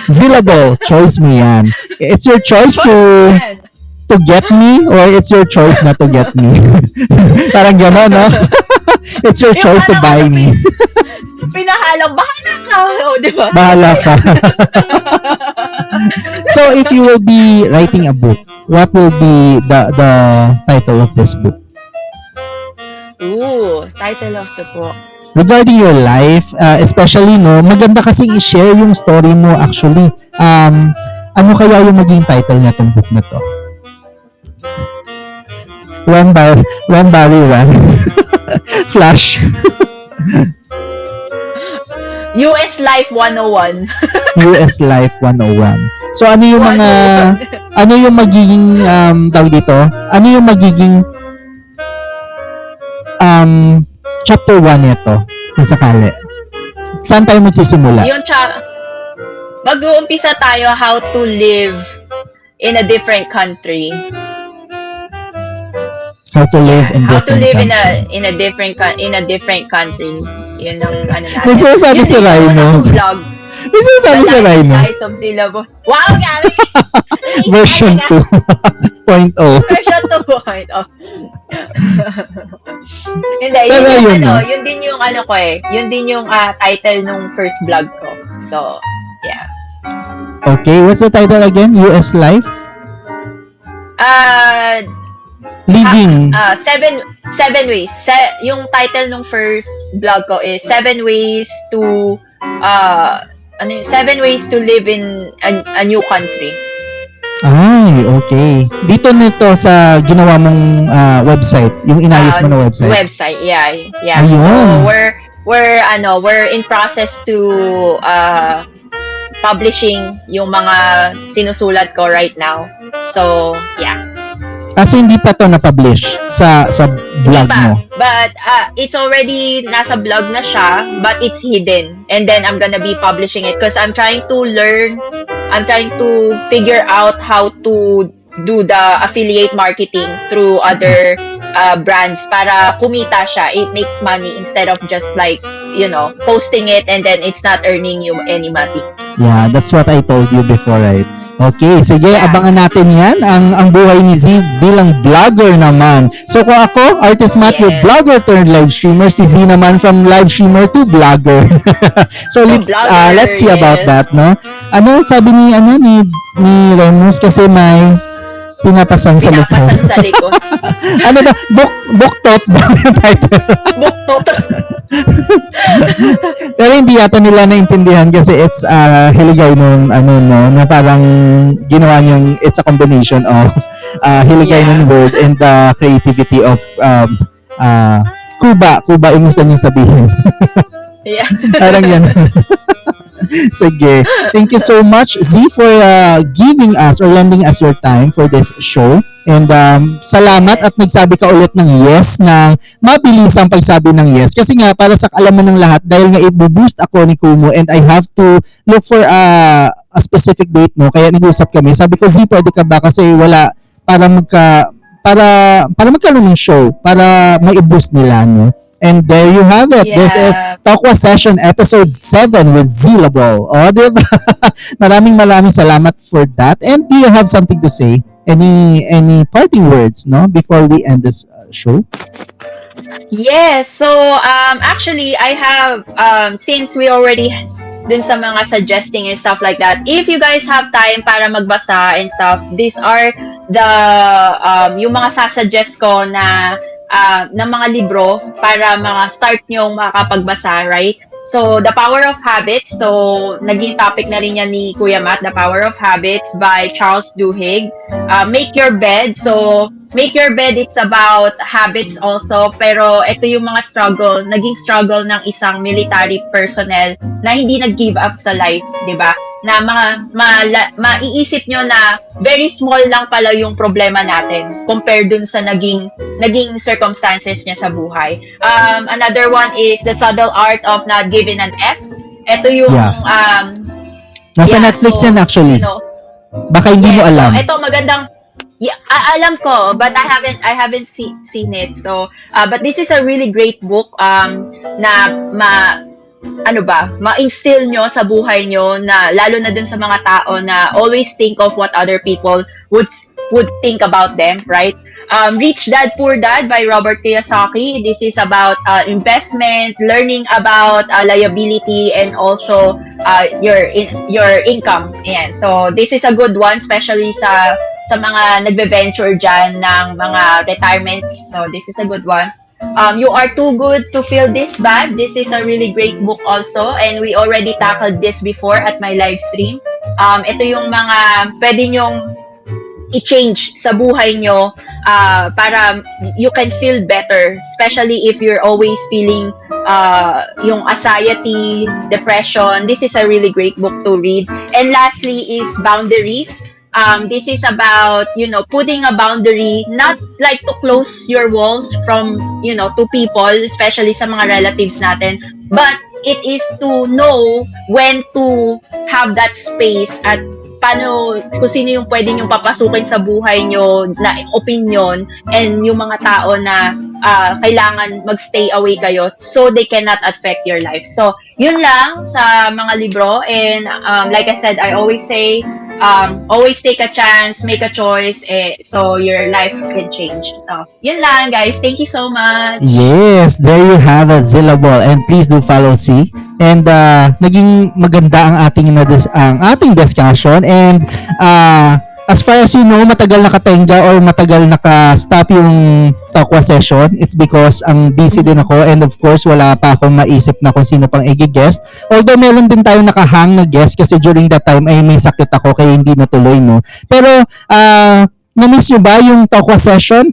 Zillable, choice mo yan. It's your choice to get me or it's your choice not to get me. Parang gano'n, no? It's your choice to buy me. Pinahalang, bahala ka. Di ba? Bahala ka. So, if you will be writing a book, what will be the title of this book? Ooh, title of the book. Regarding your life, especially, no, maganda kasing i-share yung story mo actually. Ano kaya yung maging title na tong book na to? One Barry, One. Flash. US Life 101. US Life 101. So ano yung mga ano yung magiging tawag dito? Ano yung magiging chapter 1 nito kung sakali? Saan tayo magsisimula? Yung mag-uumpisa tayo how to live in a different country. How to live in How to different live country. in a different country. Yun ang ano natin. May sinasabi si Rhino. Vlog. May sinasabi si Rhino. Lies of Zillable. Wow, gami! Version 2.0. Version 2.0. Hindi, Pero yun, no? yun din yung ano ko eh. Yun din yung title nung first vlog ko. So, yeah. Okay, what's the title again? US Life? Living. Seven ways. Yung title nung first vlog ko is 7 ways to 7 ways to live in a new country. Ay, okay. Dito nito sa ginawa mong website, yung inayos mo na website. Website, yeah. Ayun. So we're in process to publishing yung mga sinusulat ko right now. So, yeah. Kaso hindi pa to na-publish sa blog Hindi pa. mo. But it's already nasa blog na siya, but it's hidden. And then I'm gonna be publishing it because I'm trying to figure out how to do the affiliate marketing through other brands para kumita siya. It makes money instead of just like, posting it and then it's not earning you any money. Yeah, that's what I told you before, right? Okay, sige, Yeah. abangan natin yan, ang buhay ni Z bilang vlogger naman. So kung ako, Artist Matthew, Yes. vlogger turned live streamer, si Z naman from live streamer to vlogger. So Vlogger, let's see about yes. that, no? Ano sabi ni Remus kasi may pinapasan sa likod. Pinapasan sa likod. Ano ba? Buktot ba yung title? Buktot. Pero hindi yata nila naintindihan kasi it's Hiligay nun, na parang ginawa niyang it's a combination of Hiligay Yeah. nun word and the creativity of Kuba yung gusto niyang sabihin. Yeah. Parang yan. Sige. Thank you so much, Z, for giving us or lending us your time for this show. And salamat at nagsabi ka ulit ng yes, ng mabilis ang pagsabi ng yes. Kasi nga, para sa kaalaman ng lahat, dahil nga i-boost ako ni Kumu and I have to look for a specific date, no? Kaya nag-usap kami. Sabi ko, Z, pwede ka ba? Kasi wala, para magkaroon ng show, para mai-boost nila, no? And there you have it. Yeah. This is Talkwa Session Episode 7 with Zillable. O, diba? Maraming salamat for that. And do you have something to say? Any parting words, no? Before we end this show? Yes. So, actually, I have, since we already dun sa mga suggesting and stuff like that, if you guys have time para magbasa and stuff, these are the, yung mga sasuggest ko na mga libro para mga start nyong makapagbasa, right? So, The Power of Habits. So, naging topic na rin yan ni Kuya Matt, The Power of Habits by Charles Duhigg. Make Your Bed. So, Make Your Bed, it's about habits also. Pero ito yung mga naging struggle ng isang military personnel na hindi nag-give up sa life, di ba? Na maiisip nyo na very small lang pala yung problema natin compared dun sa naging circumstances niya sa buhay. Another one is The Subtle Art of Not Giving an F. Ito yung Nasa Netflix yan actually. Baka hindi mo alam. So, ito magandang alam ko, but I haven't seen it. So, but this is a really great book na ma-instill nyo sa buhay nyo, na lalo na dun sa mga tao na always think of what other people would think about them, right? Rich Dad Poor Dad by Robert Kiyosaki. This is about investment, learning about liability, and also your income. Ayan. So this is a good one, especially sa mga nagbe-venture dyan ng mga retirements. So this is a good one. You Are Too Good to Feel This Bad. This is a really great book also, and we already tackled this before at my live stream. Ito yung mga pwede nyong i-change sa buhay nyo para you can feel better, especially if you're always feeling yung anxiety, depression. This is a really great book to read. And lastly is Boundaries. This is about, putting a boundary, not like to close your walls from, to people, especially sa mga relatives natin, but it is to know when to have that space at kung sino yung pwede nyong papasukin sa buhay nyo na opinion, and yung mga tao na kailangan magstay away kayo so they cannot affect your life. So, yun lang sa mga libro. And like I said, I always say, always take a chance, make a choice, so your life can change. So, yun lang, guys. Thank you so much. Yes, there you have it, Zillable. And please do follow C. And naging maganda ang ating discussion. And as far as you know, matagal nakatenga or matagal naka-stop yung Talkwa session, it's because ang busy din ako, and of course wala pa akong maisip na kung sino pang i-guest. Although meron din tayo nakahang na guest kasi during that time ay may sakit ako kaya hindi natuloy, no. Pero na-miss nyo ba yung Talkwa session?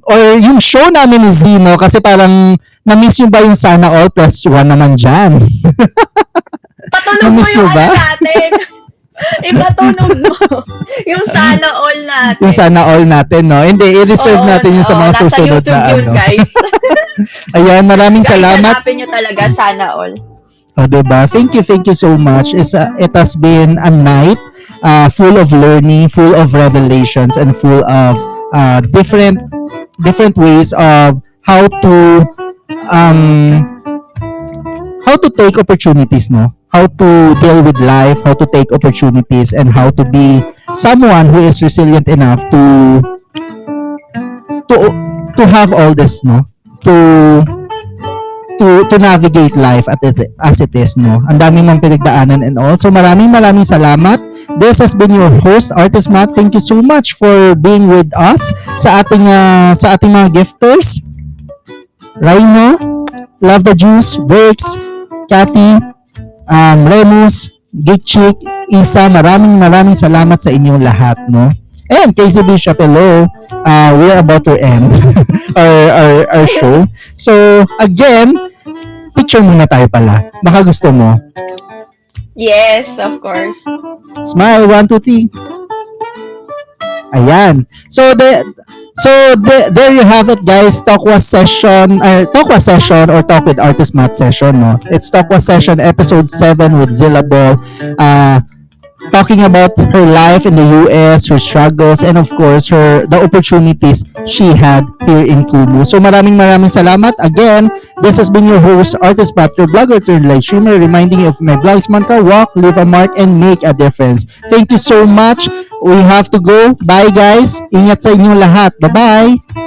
Or yung show namin ni Zino? Kasi parang na-miss nyo ba yung Sana All +1 naman dyan? Patulog mo yung natin. Ipatunog mo. Yung sana all natin. Yung sana all natin, no? Hindi, i-reserve Oo, natin yun sa mga nasa susunod YouTube na yun, ano. guys. Ayan, maraming Guys, salamat. hanapin nyo talaga sana all. O, diba? Thank you so much. It has been a night full of learning, full of revelations, and full of different ways of how to take opportunities, no? How to deal with life, how to take opportunities, and how to be someone who is resilient enough to have all this, no? To navigate life as it is, no? Ang dami mong pinagdaanan and all. So maraming salamat. This has been your host, Artist Matt. Thank you so much for being with us sa ating mga gifters. Rhino, Love the Juice, Breaks, Cathy, Remus, Geek Chick, Isa, maraming salamat sa inyong lahat, no? And KC Bishop, hello. We're about to end our show. So, again, picture muna tayo pala. Baka gusto mo. Yes, of course. Smile, 1, 2, 3. Ayan. So, there you have it, guys. Talk session or Talk with Artist Matt session, no? It's Talk session episode 7 with Zilla Ball. Talking about her life in the US, her struggles, and of course, the opportunities she had here in Kumu. So maraming salamat. Again, this has been your host, Artist Matt, your blogger turned live streamer, reminding you of my vlogs mantra: walk, leave a mark, and make a difference. Thank you so much. We have to go. Bye, guys. Ingat sa inyong lahat. Bye-bye.